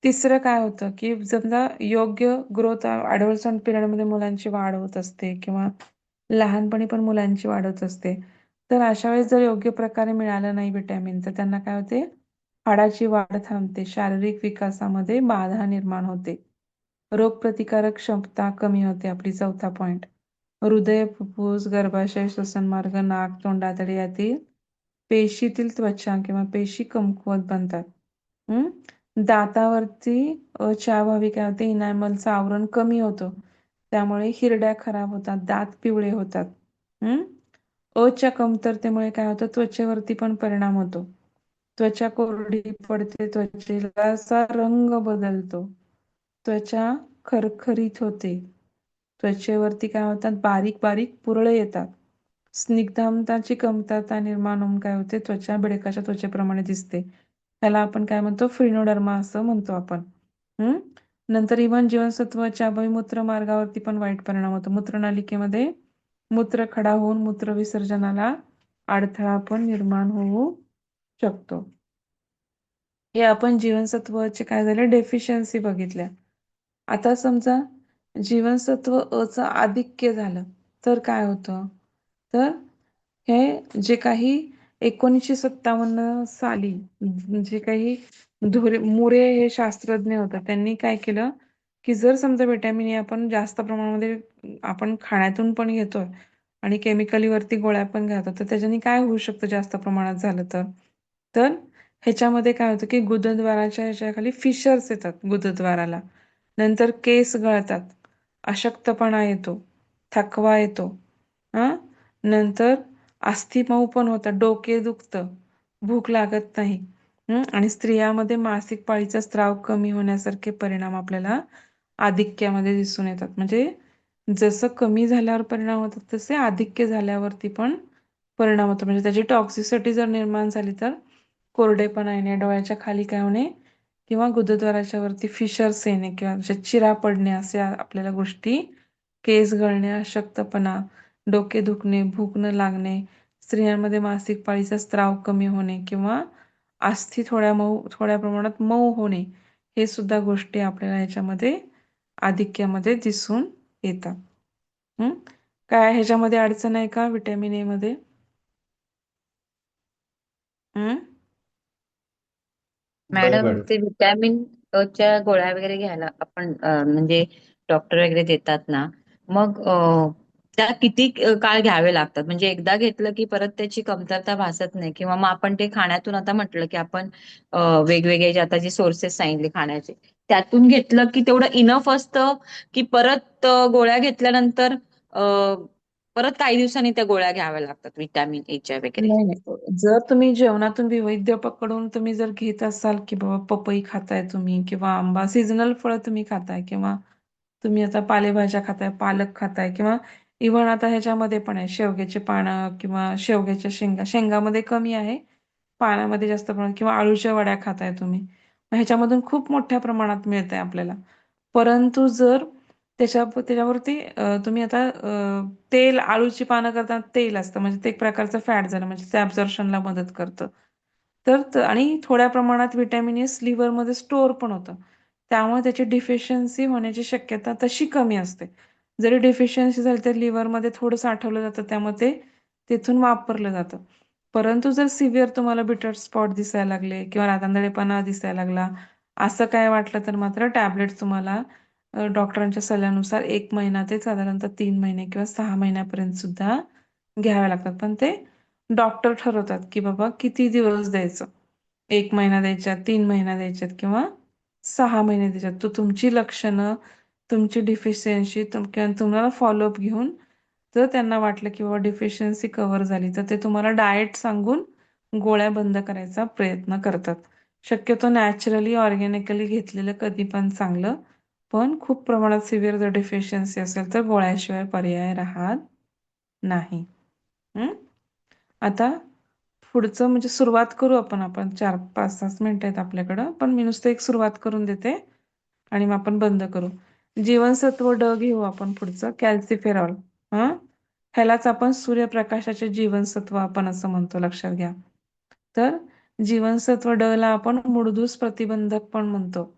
[SPEAKER 1] तिसरं काय होतं की समजा योग्य ग्रोथ ॲडोलसंट पिरियडमध्ये मुलांची वाढ होत असते किंवा लहानपणी पण मुलांची वाढ होत असते. तर अशा वेळेस जर योग्य प्रकारे मिळालं नाही व्हिटॅमिन तर त्यांना काय होते हाडाची वाढ थांबते. शारीरिक विकासामध्ये बाधा निर्माण होते. रोगप्रतिकारक क्षमता कमी होते. आपली चौथा पॉइंट. हृदय, फुफ्फुस, गर्भाशय, श्वसनमार्ग, नाक, तोंडातळे यातील पेशीतील त्वचा किंवा पेशी कमकुवत बनतात. दातावरती च्या अभावी काय होते इनॅमलचं आवरण कमी होतं. त्यामुळे हिरड्या खराब होतात, दात पिवळे होतात. च्या कमतरतेमुळे काय होतं त्वचेवरती पण परिणाम होतो. त्वचा कोरडी पडते, त्वचेला रंग बदलतो, त्वचा खरखरीत होते, त्वचेवरती काय होतात बारीक बारीक पुरळ येतात. स्निग्धांताची कमतरता निर्माण होऊन काय होते त्वचा बेडकाच्या त्वचेप्रमाणे दिसते. त्याला आपण काय म्हणतो फिनोडर्मा असं म्हणतो आपण. नंतर इव्हन जीवनसत्वाच्या अभावी मूत्रमार्गावरती पण वाईट परिणाम होतो. मूत्रनलिकेमध्ये मूत्रखडा होऊन मूत्र विसर्जनाला अडथळा पण निर्माण होऊ शकतो. हे आपण जीवनसत्वाचे काय झाले डेफिशियन्सी बघितल्या. आता समजा जीवनसत्व अचं आधिक्य झालं तर काय होतं तर हे जे काही 1957 साली जे काही मुरे हे शास्त्रज्ञ होते त्यांनी काय केलं की जर समजा व्हिटॅमिन ए आपण जास्त प्रमाणामध्ये आपण खाण्यातून पण घेतोय आणि केमिकली वरती गोळ्या पण घालतो तर त्याच्याने काय होऊ शकतं जास्त प्रमाणात झालं तर ह्याच्यामध्ये काय होतं की गुदद्वाराच्या ह्याच्याखाली फिशर्स येतात गुदद्वाराला. नंतर केस गळतात, अशक्तपणा येतो, थकवा येतो. नंतर अस्थिमऊ पण होतात, डोके दुखतं, भूक लागत नाही. आणि स्त्रियामध्ये मासिक पाळीचा स्त्राव कमी होण्यासारखे परिणाम आपल्याला आधिक्यामध्ये दिसून येतात. म्हणजे जसं कमी झाल्यावर परिणाम होतात तसे आधिक्य झाल्यावरती पण परिणाम होतो. म्हणजे त्याची टॉक्सिसिटी जर निर्माण झाली तर कोरडेपणा येणे, डोळ्याच्या खाली काय होणे किंवा गुदद्वाराच्या वरती फिशर्स येणे किंवा चिरा पडणे असे आपल्याला गोष्टी, केस गळणे, अशक्तपणा, डोके दुखणे, भूक न लागणे, स्त्रियांमध्ये मासिक पाळीचा स्त्राव कमी होणे किंवा अस्थी थोड्या प्रमाणात मऊ होणे हे सुद्धा गोष्टी आपल्याला ह्याच्यामध्ये आधिक्यामध्ये दिसून येतात. काय ह्याच्यामध्ये अडचण आहे का व्हिटॅमिन ए मध्ये?
[SPEAKER 3] नाही
[SPEAKER 2] मॅडम
[SPEAKER 3] मॅडम.
[SPEAKER 2] ते व्हिटॅमिन च्या गोळ्या वगैरे घ्यायला आपण म्हणजे डॉक्टर वगैरे देतात ना, मग त्या किती काळ घ्यावे लागतात? म्हणजे एकदा घेतलं की परत त्याची कमतरता भासत नाही किंवा मग आपण ते खाण्यातून आता म्हटलं की आपण वेगवेगळे जे आता जे सोर्सेस सांगितले खाण्याचे त्यातून घेतलं की तेवढं इनफ असतं की परत गोळ्या घेतल्यानंतर परत काही दिवसांनी त्या गोळ्या घ्याव्या लागतात व्हिटॅमिन एच्या वगैरे.
[SPEAKER 1] नाही नाही, जर तुम्ही जेवणातून विविध पकडून तुम्ही जर घेत असाल की बाबा पपई खाताय तुम्ही किंवा आंबा, सीझनल फळं तुम्ही खाताय किंवा तुम्ही आता पालेभाज्या खाताय, पालक खाताय किंवा इव्हन आता ह्याच्यामध्ये पण आहे शेवग्याचे पानं किंवा शेवग्याच्या शेंगा, शेंगामध्ये कमी आहे, पानामध्ये जास्त प्रमाणात, किंवा आळूच्या वड्या खाताय तुम्ही, मग ह्याच्यामधून खूप मोठ्या प्रमाणात मिळतंय आपल्याला. परंतु जर त्याच्यावरती तुम्ही आता तेल, आळूची पानं करताना तेल असतं, म्हणजे ते एक प्रकारचं फॅट झालं, म्हणजे ते ॲब्झॉर्प्शनला मदत करतं. आणि थोड्या प्रमाणात व्हिटॅमिन ए लिव्हरमध्ये स्टोअर पण होतं. त्यामुळे त्याची डिफिशियन्सी होण्याची शक्यता तशी कमी असते. जरी डिफिशियन्सी झाली तर लिव्हरमध्ये थोडं साठवलं जातं, त्यामुळे ते तिथून वापरलं जातं. परंतु जर सिव्हिअर तुम्हाला बिटर स्पॉट दिसायला लागले किंवा रातआंधळेपणा दिसायला लागला, असं काय वाटलं तर मात्र टॅबलेट्स तुम्हाला डॉक्टरांच्या सल्ल्यानुसार 1 महिना ते साधारणतः 3 महिने किंवा 6 महिन्यापर्यंत सुद्धा घ्याव्या लागतात. पण ते डॉक्टर ठरवतात की बाबा किती दिवस द्यायचं. 1 महिना द्यायच्यात, 3 महिना द्यायच्यात किंवा 6 महिने द्यायच्यात. तो तुमची लक्षणं, तुमची डिफिशियन्सी किंवा तुम्हाला फॉलोअप घेऊन जर त्यांना वाटलं की बाबा डिफिशियन्सी कव्हर झाली, तर ते तुम्हाला डाएट सांगून गोळ्या बंद करायचा प्रयत्न करतात. शक्यतो नॅचरली, ऑर्गॅनिकली घेतलेलं कधी पण चांगलं. पण खूप प्रमाणात सिव्हिअर जर डिफिशियन्सी असेल तर गोळ्याशिवाय पर्याय राहत नाही. आता पुढचं म्हणजे सुरुवात करू आपण 4-5-6 मिनिटं आहेत आपल्याकडं, पण मी नुसतं एक सुरुवात करून देते आणि मग आपण बंद करू. जीवनसत्व ड घेऊ आपण पुढचं, कॅल्सिफेरॉल. ह्यालाच आपण सूर्यप्रकाशाचे जीवनसत्व आपण असं म्हणतो, लक्षात घ्या. तर जीवनसत्व ड ला आपण मूळदूस प्रतिबंधक पण म्हणतो.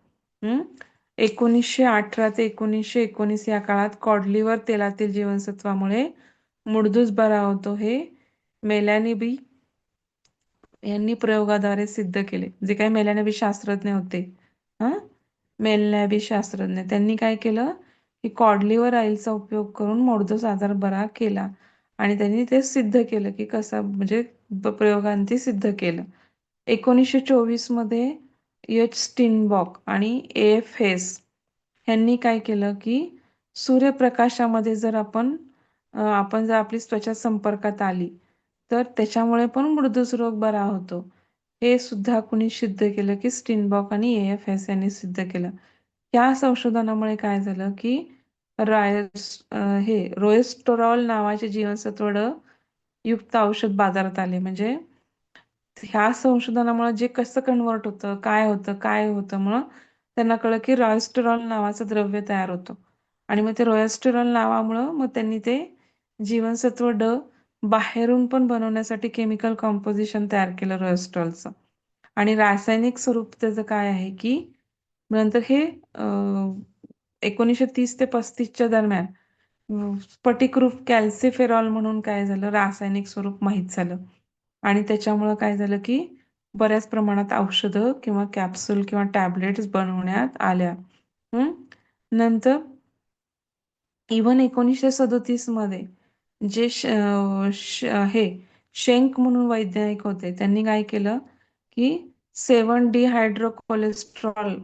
[SPEAKER 1] 1918 ते 1919 या काळात कॉड तेलातील जीवनसत्वामुळे मूळदूस बरा होतो, हे मेलॅनी बी यांनी प्रयोगाद्वारे सिद्ध केले. जे काही मेलॅनी शास्त्रज्ञ होते, मेलॅनी शास्त्रज्ञ, त्यांनी काय केलं की कॉड ऑइलचा उपयोग करून मूळदूस आजार बरा केला आणि त्यांनी ते सिद्ध केलं की कसं, म्हणजे प्रयोगांती सिद्ध केलं. 1924 मध्ये एच स्टीनबॉक आणि एफ हेस ह्यांनी काय केलं की सूर्यप्रकाशामध्ये जर आपण जर आपली त्वचा संपर्कात आली तर त्याच्यामुळे पण मृदूस रोग बरा होतो. हे सुद्धा कुणी सिद्ध केलं की स्टीनबॉक आणि एफ हेस यांनी सिद्ध केलं. या संशोधनामुळे काय झालं की रोएस्टेरॉल नावाचे जीवनसत्व ड युक्त औषध बाजारात आले. म्हणजे ह्या संशोधनामुळे जे कसं कन्वर्ट होतं, काय होतं, म्हणून त्यांना कळलं की रोएस्टेरॉल नावाचं द्रव्य तयार होतं आणि मग ते रोएस्टेरॉल नावामुळं मग त्यांनी ते जीवनसत्व ड बाहेरून पण बनवण्यासाठी केमिकल कॉम्पोजिशन तयार केलं रोएस्टेरॉलचं. आणि रासायनिक स्वरूप त्याचं काय आहे की नंतर हे 1930 ते 35च्या दरम्यान स्फटिकरूप कॅल्सिफेरॉल म्हणून काय झालं, रासायनिक स्वरूप माहीत झालं आणि त्याच्यामुळं काय झालं की बऱ्याच प्रमाणात औषधं किंवा कॅप्सूल किंवा टॅबलेट्स बनवण्यात आल्या. नंतर इव्हन 1937 मध्ये जे हे शेंक म्हणून वैज्ञानिक होते, त्यांनी काय केलं की 7-डिहायड्रोकोलेस्ट्रॉल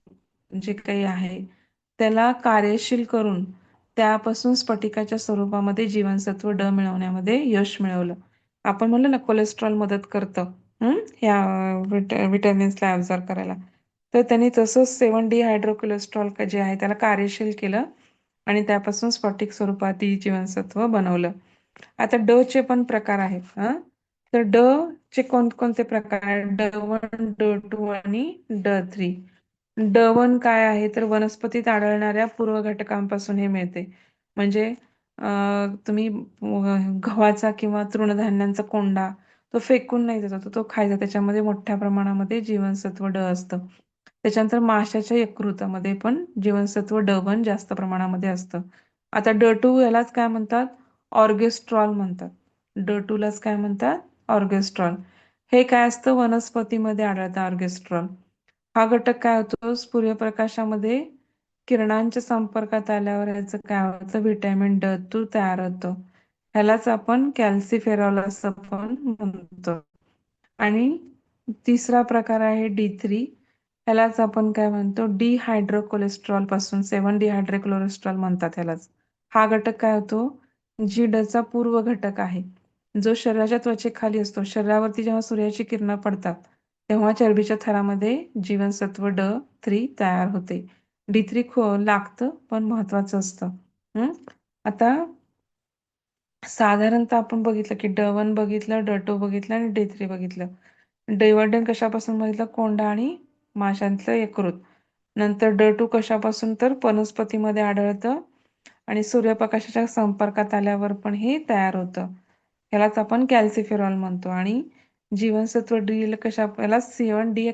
[SPEAKER 1] जे काही आहे त्याला कार्यशील करून त्यापासून स्फटिकाच्या स्वरूपामध्ये जीवनसत्व ड मिळवण्यामध्ये यश मिळवलं. आपण म्हणलं ना कोलेस्ट्रॉल मदत करतं ह्या विटॅमिन्सला ॲब्झॉर्ब करायला, तर त्यांनी तसंच 7-डिहायड्रोकोलेस्ट्रॉल जे आहे त्याला कार्यशील केलं आणि त्यापासून स्फटिक स्वरूपात जीवनसत्व बनवलं. आता ड चे पण प्रकार आहेत. तर ड चे कोणते प्रकार आहेत? ड1, ड2 आणि ड3. ड1 काय आहे तर वनस्पतीत आढळणाऱ्या पूर्व घटकांपासून हे मिळते. म्हणजे तुम्ही गव्हाचा किंवा तृणधान्यांचा कोंडा तो फेकून नाही जातो, तो खायचा, त्याच्यामध्ये मोठ्या प्रमाणामध्ये जीवनसत्व ड असतं. त्याच्यानंतर माशाच्या यकृतामध्ये पण जीवनसत्व ड1 जास्त प्रमाणामध्ये असतं. आता ड2 यालाच काय म्हणतात? ऑर्गेस्ट्रॉल म्हणतात. ड2 लाच काय म्हणतात? ऑर्गेस्ट्रॉल. हे काय असतं? वनस्पतीमध्ये आढळतं ऑर्गेस्ट्रॉल. हा घटक काय होतो? सूर्यप्रकाशामध्ये किरणांच्या संपर्कात आल्यावर याचं काय होतं? व्हिटॅमिन ड2 तयार होतं. ह्यालाच आपण कॅल्सिफेरॉल असं पण म्हणतो. आणि तिसरा प्रकार आहे डी3. ह्यालाच आपण काय म्हणतो? डिहायड्रोकोलेस्ट्रॉल पासून 7-डिहायड्रोकोलेस्ट्रॉल म्हणतात ह्यालाच. हा घटक काय होतो? जी चा पूर्व घटक आहे, जो शरीराच्या त्वचेखाली असतो. शरीरावरती जेव्हा सूर्याची किरणं पडतात तेव्हा चरबीच्या थरामध्ये जीवनसत्व D3 तयार होते. D3 लागतं पण महत्वाचं असतं. आता साधारणतः आपण बघितलं की D1 बघितलं, D2 बघितलं आणि D3 बघितलं. D1 कशापासून बघितलं? कोंडा आणि माशांतलं यकृत. नंतर D2 कशापासून? तर वनस्पतीमध्ये आढळतं आणि सूर्यप्रकाशाच्या संपर्कात आल्यावर पण हे तयार होतं. यालाच आपण कॅल्सिफेरॉल म्हणतो. आणि जीवनसत्व डी याला C1D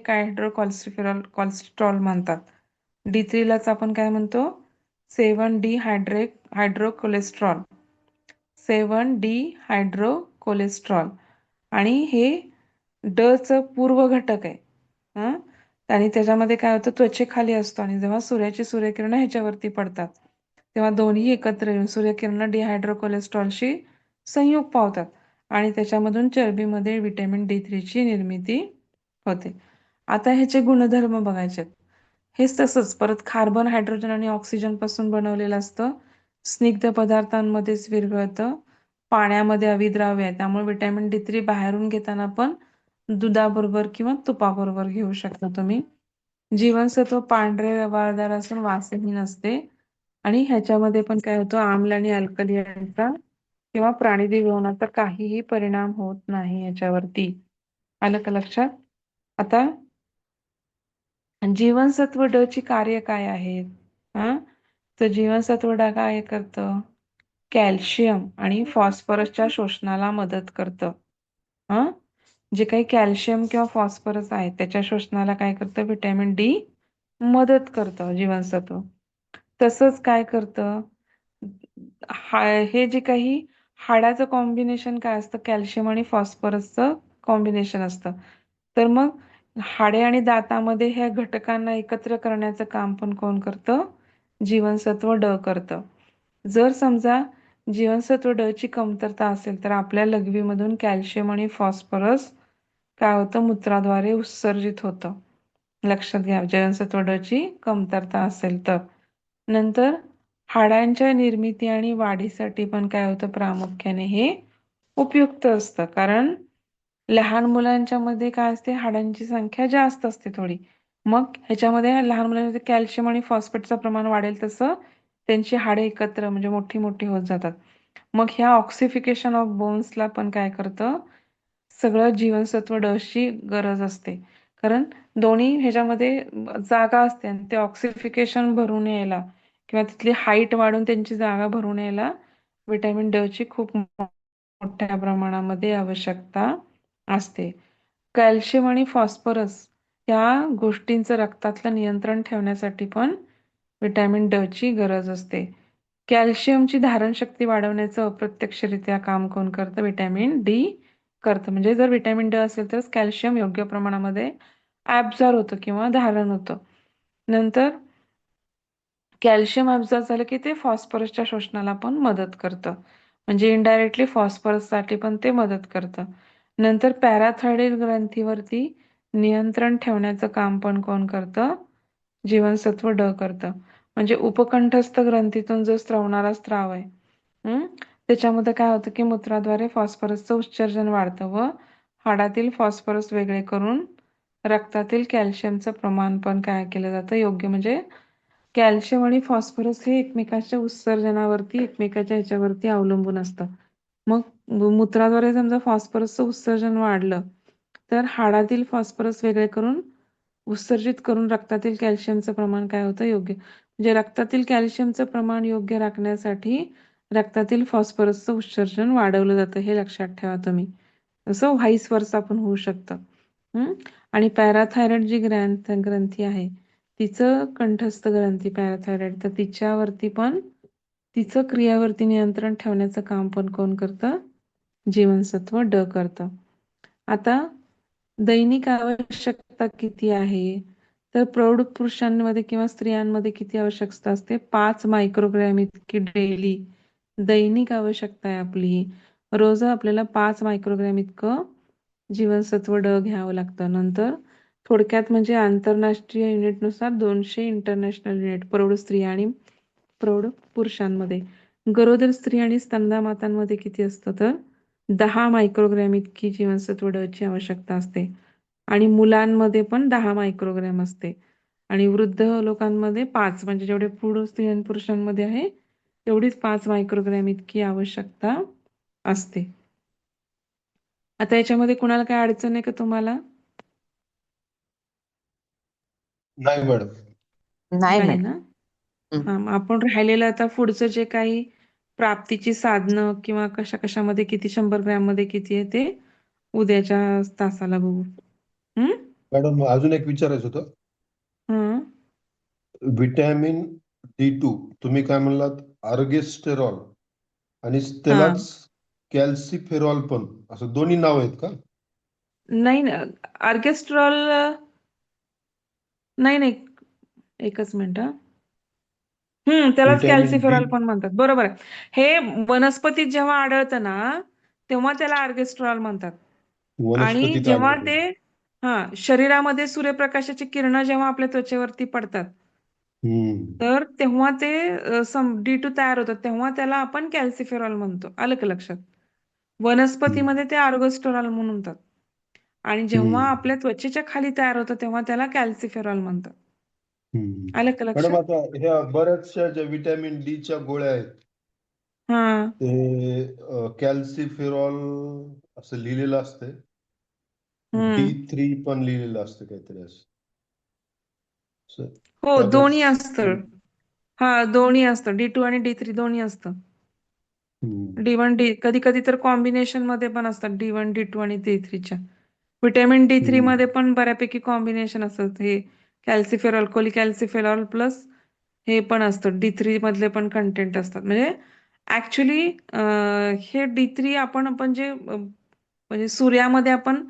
[SPEAKER 1] कोलेस्ट्रॉल म्हणतात. D3 लाच आपण काय म्हणतो? 7D हायड्रोकोलेस्ट्रॉल. 7D हायड्रोकोलेस्ट्रॉल. आणि हे चं पूर्व घटक आहे. आणि त्याच्यामध्ये काय होतं? त्वचेखाली असतो आणि जेव्हा सूर्याची सूर्यकिरणं ह्याच्यावरती पडतात तेव्हा दोन्ही एकत्र येऊन सूर्यकिरणं डिहायड्रोकोलेस्ट्रॉलशी संयोग पावतात आणि त्याच्यामधून चरबीमध्ये व्हिटॅमिन D3 ची निर्मिती होते. आता ह्याचे गुणधर्म बघायचे आहेत. हेच तसंच परत कार्बन, हायड्रोजन आणि ऑक्सिजन पासून बनवलेलं असतं. स्निग्ध पदार्थांमध्येच विरघळतं. पाण्यामध्ये अविद्राव्य आहे, त्यामुळे व्हिटॅमिन D3 बाहेरून घेताना पण दुधाबरोबर किंवा तुपाबरोबर घेऊ शकता तुम्ही. जीवनसत्व पांढरे रवाळदार असून वासहीन असते आणि ह्याच्यामध्ये पण काय होतं? आम्ल आणि अल्कली यांचा किंवा प्राणिजीव जीवनाचा काहीही परिणाम होत नाही याच्यावरती. आलं का लक्षात? आता जीवनसत्व ची कार्य काय आहेत? तर जीवनसत्व काय करतं? कॅल्शियम आणि फॉस्फरसच्या शोषणाला मदत करतं. जे काही कॅल्शियम किंवा फॉस्फरस आहे त्याच्या शोषणाला काय करतं? व्हिटॅमिन D मदत करतं जीवनसत्व. तसंच काय करतं? हे जे काही हाडाचं कॉम्बिनेशन काय असतं? कॅल्शियम आणि फॉस्फरसचं कॉम्बिनेशन असतं. तर मग हाडे आणि दातामध्ये ह्या घटकांना एकत्र करण्याचं काम पण कोण करतं? जीवनसत्व D करतं. जर समजा जीवनसत्व D ची कमतरता असेल तर आपल्या लघवीमधून कॅल्शियम आणि फॉस्फरस काय होतं? मूत्राद्वारे उत्सर्जित होतं. लक्षात घ्या, जीवनसत्व D ची कमतरता असेल तर. नंतर हाडांच्या निर्मिती आणि वाढीसाठी पण काय होतं? प्रामुख्याने हे उपयुक्त असतं. कारण लहान मुलांच्या मध्ये काय असते? हाडांची संख्या जास्त असते थोडी. मग ह्याच्यामध्ये लहान मुलांमध्ये कॅल्शियम आणि फॉस्फेटचं प्रमाण वाढेल तसं त्यांची हाडे एकत्र म्हणजे मोठी मोठी होत जातात. मग ह्या ऑक्सिफिकेशन ऑफ बोन्सला पण काय करतं? सगळं जीवनसत्व D ची गरज असते. कारण दोन्ही ह्याच्यामध्ये जागा असते आणि ते ऑक्सिफिकेशन भरून यायला किंवा तिथली हाईट वाढून त्यांची जागा भरून यायला व्हिटॅमिन D ची खूप मोठ्या प्रमाणामध्ये आवश्यकता असते. कॅल्शियम आणि फॉस्फरस या गोष्टींचं रक्तातलं नियंत्रण ठेवण्यासाठी पण व्हिटॅमिन D ची गरज असते. कॅल्शियमची धारणशक्ती वाढवण्याचं अप्रत्यक्षरित्या काम कोण करतं? व्हिटॅमिन D करतं. म्हणजे जर व्हिटॅमिन D असेल तरच कॅल्शियम योग्य प्रमाणामध्ये ऍब्झॉर्ब होतं किंवा धारण होतं. नंतर कॅल्शियम ऍब्झॉर्ब झालं की ते फॉस्फरसच्या शोषणाला पण मदत करतं. म्हणजे इनडायरेक्टली फॉस्फरससाठी पण ते मदत करतं. नंतर पॅराथायरॉइड ग्रंथीवरती नियंत्रण ठेवण्याचं काम पण कोण करतं? जीवनसत्व D करतं. म्हणजे उपकंठस्थ ग्रंथीतून जो स्रवणारा स्राव आहे त्याच्यामध्ये काय होतं की मूत्राद्वारे फॉस्फरसचं उत्सर्जन वाढतं व हाडातील फॉस्फरस वेगळे करून रक्तातील कॅल्शियमचं प्रमाण पण काय केलं जातं? योग्य म्हणजे कॅल्शियम आणि फॉस्फरस हे एकमेकांच्या उत्सर्जनावरती एकमेकाच्या ह्याच्यावरती अवलंबून असतं. मग मूत्राद्वारे समजा फॉस्फरसचं उत्सर्जन वाढलं तर हाडातील फॉस्फरस वेगळे करून उत्सर्जित करून रक्तातील कॅल्शियमचं प्रमाण काय होतं? योग्य. म्हणजे रक्तातील कॅल्शियमचं प्रमाण योग्य राखण्यासाठी रक्तातील फॉस्फरसचं उत्सर्जन वाढवलं जातं. हे लक्षात ठेवा तुम्ही. असं व्हाईस वर्सा पण होऊ शकतं. आणि पॅराथायरॉइड जी ग्रंथी आहे तिचं कंठस्थ ग्रंथी पॅराथायरॉइड तर तिच्यावरती पण तिचं क्रियावरती नियंत्रण ठेवण्याचं काम पण कोण करतं? जीवनसत्व D करतं. आता दैनिक आवश्यकता किती आहे? तर प्रौढ पुरुषांमध्ये किंवा स्त्रियांमध्ये किती आवश्यकता असते? 5 मायक्रोग्रॅम इतकी डेली दैनिक आवश्यकता आहे आपली. रोज आपल्याला 5 मायक्रोग्रॅम इतकं जीवनसत्व D घ्यावं लागतं. नंतर थोडक्यात म्हणजे आंतरराष्ट्रीय युनिटनुसार 200 इंटरनॅशनल युनिट प्रौढ स्त्रिया आणि प्रौढ पुरुषांमध्ये. गरोदर स्त्री आणि स्तनदा मातांमध्ये किती असतं तर 10 मायक्रोग्रॅम इतकी जीवनसत्व ड ची आवश्यकता असते आणि मुलांमध्ये पण 10 मायक्रोग्रॅम असते आणि वृद्ध लोकांमध्ये 5 म्हणजे जेवढे पुरुष स्त्री आणि पुरुषांमध्ये आहे तेवढीच 5 मायक्रोग्रॅम इतकी आवश्यकता असते. आता याच्यामध्ये कुणाला काय अडचण आहे का तुम्हाला?
[SPEAKER 3] नाही मॅडम.
[SPEAKER 2] नाही
[SPEAKER 1] नाही
[SPEAKER 2] मॅडम.
[SPEAKER 1] ना?
[SPEAKER 2] हं.
[SPEAKER 1] हा, मग आपण राहिलेलं आता पुढचं जे काही प्राप्तीची साधनं किंवा कशा कशामध्ये किती 100 ग्रॅम मध्ये किती आहे ते उद्याच्या तासाला बघू. हम्म.
[SPEAKER 3] मॅडम अजून एक विचारायचं होतं.
[SPEAKER 1] हं.
[SPEAKER 3] विटॅमिन D2 तुम्ही काय म्हणलात, आर्गेस्टेरॉल आणि
[SPEAKER 1] हा,
[SPEAKER 3] त्यालाच कॅल्सिफेरॉल पण, असं दोन्ही नाव आहेत का?
[SPEAKER 1] नाही ना, ऑर्केस्ट्रॉल नाही नाही, एकच मिनिट हा. त्यालाच
[SPEAKER 3] विटॅमिन डी
[SPEAKER 1] कॅल्सिफेरॉल पण म्हणतात, बरोबर आहे. हे वनस्पतीत जेव्हा आढळतं ना तेव्हा त्याला ऑर्केस्ट्रॉल म्हणतात आणि
[SPEAKER 3] वनस्पतीत
[SPEAKER 1] जेव्हा
[SPEAKER 3] आढळते.
[SPEAKER 1] ते शरीरामध्ये सूर्यप्रकाशाची किरणं जेव्हा आपल्या त्वचेवरती पडतात
[SPEAKER 3] हम्म.
[SPEAKER 1] तर तेव्हा ते D2 तयार होतात, तेव्हा त्याला आपण कॅल्सिफेरॉल म्हणतो. आलं का लक्षात?
[SPEAKER 3] हम्म.
[SPEAKER 1] वनस्पतीमध्ये ते ऑर्गेस्टेरॉल म्हणून म्हणतात आणि जेव्हा
[SPEAKER 3] हम्म.
[SPEAKER 1] आपल्या त्वचेच्या खाली तयार होतं तेव्हा त्याला कॅल्सिफेरॉल म्हणतात.
[SPEAKER 3] हम्म.
[SPEAKER 1] आलं का
[SPEAKER 3] मॅडम
[SPEAKER 1] लक्षात?
[SPEAKER 3] आता ह्या बऱ्याचशा ज्या विटॅमिन डी च्या गोळ्या आहेत
[SPEAKER 1] हा.
[SPEAKER 3] ते कॅल्सिफेरॉल असं लिहिलेलं असतंय,
[SPEAKER 1] हम्म.
[SPEAKER 3] D3 पण लिहिलेलं असतं काहीतरी असं. असं
[SPEAKER 1] हो,
[SPEAKER 3] त्यातच.
[SPEAKER 1] दोन्ही असतं. दोन्ही असतं, D2 आणि D3 दोन्ही असतं.
[SPEAKER 3] हम्म.
[SPEAKER 1] D1 कधी कधी तर कॉम्बिनेशन मध्ये पण असतात D1 D2 आणि D3च्या. विटॅमिन D3
[SPEAKER 3] हम्म.
[SPEAKER 1] मध्ये पण बऱ्यापैकी कॉम्बिनेशन असतात. हे कॅल्सिफेरॉल कोलिकॅल्सिफेरॉल प्लस हे पण असतं, D3 मधले पण कंटेंट असतात. म्हणजे ऍक्च्युली हे D3 आपण जे म्हणजे सूर्यामध्ये आपण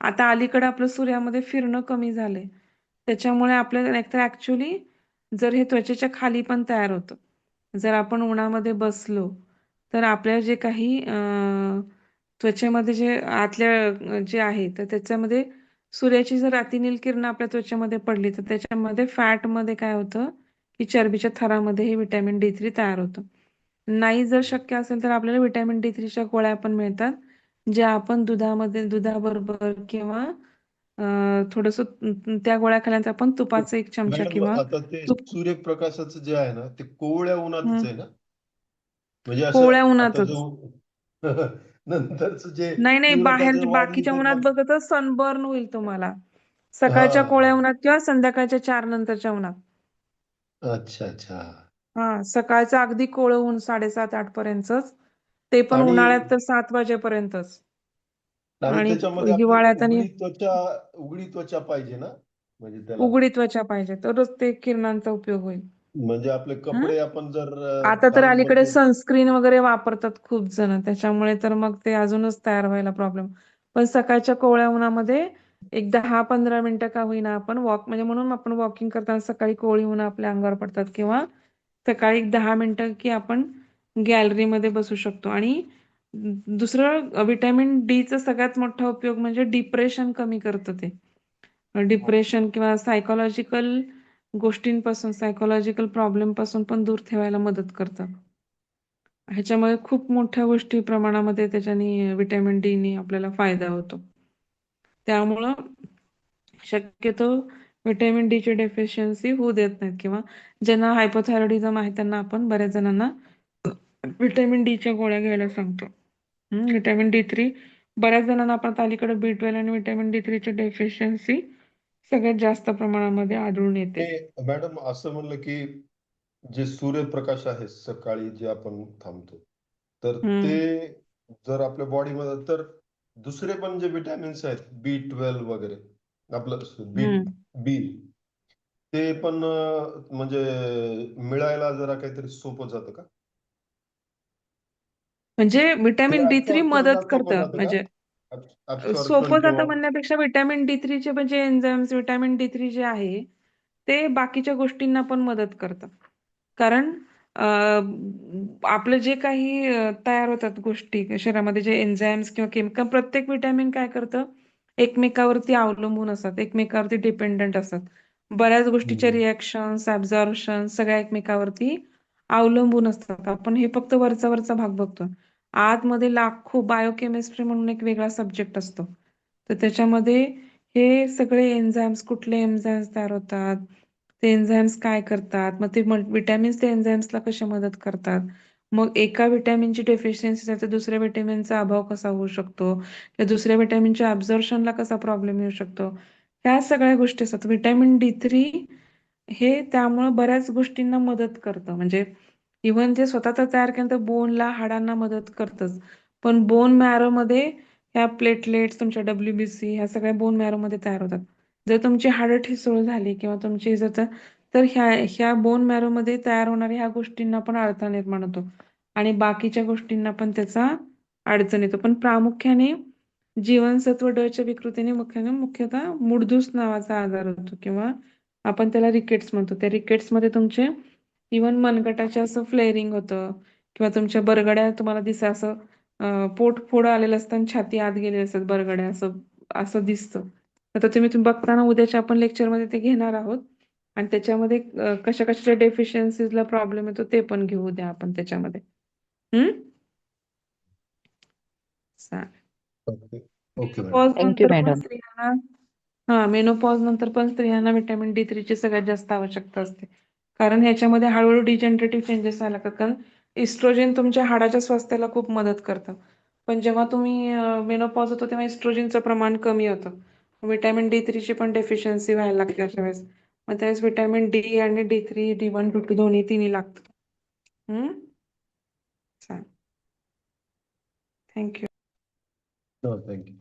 [SPEAKER 1] आता अलीकडे आपलं सूर्यामध्ये फिरणं कमी झालंय त्याच्यामुळे आपल्याला एकतर ऍक्च्युली जर हे त्वचेच्या खाली पण तयार होतं, जर आपण उन्हामध्ये बसलो तर आपल्या जे काही त्वचेमध्ये जे आतल्या जे आहे तर त्याच्यामध्ये सूर्याची जर अतिनील किरण आपल्या त्वचेमध्ये पडली तर त्याच्यामध्ये फॅटमध्ये काय होतं की चरबीच्या थरामध्ये हे विटॅमिन D3 तयार होतं. नाही जर शक्य असेल तर आपल्याला विटॅमिन D3च्या गोळ्या पण मिळतात, ज्या आपण दुधाबरोबर किंवा थोडस त्या गोळ्या खाल्यानंतर आपण तुपाचा 1 चमचा
[SPEAKER 3] मॅडम
[SPEAKER 1] किंवा
[SPEAKER 3] आता ते
[SPEAKER 1] तूप.
[SPEAKER 3] सूर्यप्रकाशाचं जे आहे ना ते कोवळ्या उन्हातच
[SPEAKER 1] हं,
[SPEAKER 3] आहे ना, म्हणजे असं
[SPEAKER 1] कोवळ्या
[SPEAKER 3] आता
[SPEAKER 1] उन्हातच.
[SPEAKER 3] जो नंतरच जे
[SPEAKER 1] नाही नाही, बाहेर
[SPEAKER 3] तीव्रता वाढली
[SPEAKER 1] बाकीच्या
[SPEAKER 3] तर
[SPEAKER 1] उन्हात
[SPEAKER 3] मग.
[SPEAKER 1] बघतच सनबर्न होईल तुम्हाला,
[SPEAKER 3] हा.
[SPEAKER 1] सकाळच्या कोवळ्या उन्हात किंवा संध्याकाळच्या 4 नंतरच्या उन्हात.
[SPEAKER 3] अच्छा अच्छा.
[SPEAKER 1] सकाळचं अगदी कोवळं ऊन 7:30-8 पर्यंतच, ते पण
[SPEAKER 3] आणि
[SPEAKER 1] उन्हाळ्यात तर 7 वाजेपर्यंतच
[SPEAKER 3] आणि
[SPEAKER 1] आणि
[SPEAKER 3] त्याच्यामध्ये आपल्याला
[SPEAKER 1] हिवाळ्यात आणि
[SPEAKER 3] उघडी त्वचा पाहिजे ना, म्हणजे त्याला,
[SPEAKER 1] उघडी त्वचा पाहिजे तरच ते किरणांचा उपयोग होईल.
[SPEAKER 3] म्हणजे आपले
[SPEAKER 1] हं?
[SPEAKER 3] कपडे आपण जर
[SPEAKER 1] आता तर
[SPEAKER 3] घालून
[SPEAKER 1] अलीकडे
[SPEAKER 3] बसलो.
[SPEAKER 1] सनस्क्रीन वगैरे वापरतात खूप जण, त्याच्यामुळे तर मग ते अजूनच तयार व्हायला प्रॉब्लेम. पण सकाळच्या कोवळ्या उन्हामध्ये एक 10-15 मिनिटं का होईना आपण वॉक, म्हणजे म्हणून आपण वॉकिंग करताना सकाळी कोवळी ऊन आपल्या अंगावर पडतात किंवा सकाळी एक 10 मिनिटं की आपण गॅलरीमध्ये बसू शकतो. आणि दुसरं विटॅमिन डीचा सगळ्यात मोठा उपयोग म्हणजे डिप्रेशन कमी करतं ते. डिप्रेशन किंवा सायकोलॉजिकल गोष्टींपासून, सायकोलॉजिकल प्रॉब्लेम पासून पण दूर ठेवायला मदत करतं. ह्याच्यामध्ये खूप मोठ्या गोष्टी प्रमाणामध्ये त्याच्याने विटॅमिन डी ने आपल्याला फायदा होतो. त्यामुळं शक्यतो विटॅमिन डी ची डेफिशियन्सी होऊ देत नाहीत किंवा ज्यांना हायपोथायरॉइडिझम आहे त्यांना आपण बऱ्याच जणांना विटॅमिन डी च्या गोळ्या घ्यायला सांगतो. विटॅमिन D3 बऱ्याच जणांना आपण अलीकडे B12 आणि विटॅमिन D3 ची डेफिशियन्सी सगळ्यात जास्त प्रमाणामध्ये आढळून येते.
[SPEAKER 3] ते मॅडम असं म्हणलं की जे सूर्यप्रकाश आहे सकाळी जे आपण थांबतो, तर ते
[SPEAKER 1] हम्म.
[SPEAKER 3] जर आपल्या बॉडीमध्ये, तर दुसरे पण जे विटॅमिन्स आहेत B12 वगैरे, आपलं बी
[SPEAKER 1] हम्म.
[SPEAKER 3] बी ते पण म्हणजे मिळायला जरा काहीतरी सोपं जातं का?
[SPEAKER 1] म्हणजे
[SPEAKER 3] ते
[SPEAKER 1] विटॅमिन D3
[SPEAKER 3] ऍब्सॉर्बशनला
[SPEAKER 1] मदत
[SPEAKER 3] सोपं
[SPEAKER 1] करतं.
[SPEAKER 3] जातं का?
[SPEAKER 1] म्हणजे
[SPEAKER 3] ऍब्सॉर्बशन
[SPEAKER 1] सोपं
[SPEAKER 3] किंवा.
[SPEAKER 1] जातं म्हणण्यापेक्षा विटॅमिन D3 चे म्हणजे एन्झाईम्स, विटॅमिन D3 जे आहे ते बाकीच्या गोष्टींना पण मदत करतं. कारण आपलं जे काही तयार होतात गोष्टी शरीरामध्ये, जे एन्झाईम्स किंवा केमिकल, प्रत्येक विटॅमिन काय करतं एकमेकावरती अवलंबून असतात, एकमेकावरती डिपेंडंट असतात. बऱ्याच गोष्टीच्या
[SPEAKER 3] हम्म.
[SPEAKER 1] रिॲक्शन्स, ऍब्झॉर्प्शन सगळ्या एकमेकावरती अवलंबून असतात. आपण हे फक्त वरचा वरचा भाग बघतो. आतमध्ये लाखो बायोकेमिस्ट्री म्हणून एक वेगळा सब्जेक्ट असतो. तर त्याच्यामध्ये हे सगळे एन्झाईम्स, कुठले एन्झाईम्स तयार होतात, ते एन्झाईम्स काय करतात, मग ते विटॅमिन्स त्या एन्झाईम्सला कशा मदत करतात, मग एका विटॅमिनची डेफिशियन्सी तर दुसऱ्या विटॅमिनचा अभाव कसा होऊ शकतो, त्या दुसऱ्या विटॅमिनच्या ऍब्झॉर्प्शनला कसा प्रॉब्लेम येऊ शकतो, ह्या सगळ्या गोष्टी असतात. विटॅमिन D3 हे त्यामुळे बऱ्याच गोष्टींना मदत करतं. म्हणजे इव्हन जे स्वतः तर तयार केलं तर बोनला, हाडांना मदत करतच. पण बोन मॅरोमध्ये ह्या प्लेटलेट्स, तुमच्या WBC ह्या सगळ्या बोन मॅरोमध्ये तयार होतात. जर तुमची हाडं ठिसूळ झाली किंवा तुमची जर तर ह्या ह्या बोन मॅरोमध्ये तयार होणाऱ्या ह्या गोष्टींना पण अडथळा निर्माण होतो आणि बाकीच्या गोष्टींना पण त्याचा अडचण येतो. पण प्रामुख्याने जीवनसत्व ड च्या विकृतीने मुख्यतः मूडदूस नावाचा आजार होतो किंवा आपण त्याला रिकेट्स म्हणतो. त्या रिकेट्समध्ये तुमचे इव्हन मनगटाचे असं फ्लेअरिंग होतं किंवा तुमच्या बरगड्या तुम्हाला असं पोट पुढं आलेलं असतं आणि छाती आत गेलेली असतात बरगड्या, असं असं दिसतं. आता तुम्ही बघताना उद्याच्या आपण लेक्चरमध्ये ते घेणार आहोत आणि त्याच्यामध्ये कशा कशाच्या डेफिशियन्सीजला प्रॉब्लेम येतो ते पण घेऊ द्या आपण त्याच्यामध्ये. हम्म चालेल.
[SPEAKER 3] Okay okay madam.
[SPEAKER 1] Menopause
[SPEAKER 2] thank you
[SPEAKER 1] नंतर पण
[SPEAKER 2] मॅडम.
[SPEAKER 1] स्त्रियांना मेनोपॉज नंतर पण स्त्रियांना व्हिटॅमिन D3 ची सगळ्यात जास्त आवश्यकता असते. कारण ह्याच्यामध्ये हळूहळू डिजनरेटिव्ह चेंजेस व्हायला लागतात. कारण इस्ट्रोजन तुमच्या हाडाच्या स्वास्थ्याला खूप मदत करतं. पण जेव्हा तुम्ही मेनोपॉज होतो तेव्हा इस्ट्रोजनचं प्रमाण कमी होतं. व्हिटॅमिन D3 ची पण डेफिशियन्सी व्हायला लागते अशा वेळेस. मग त्यावेळेस व्हिटॅमिन D आणि D3, D1, D2 दोन्ही तिन्ही लागतात. चालेल. थँक्यू.
[SPEAKER 3] हो, थँक्यू.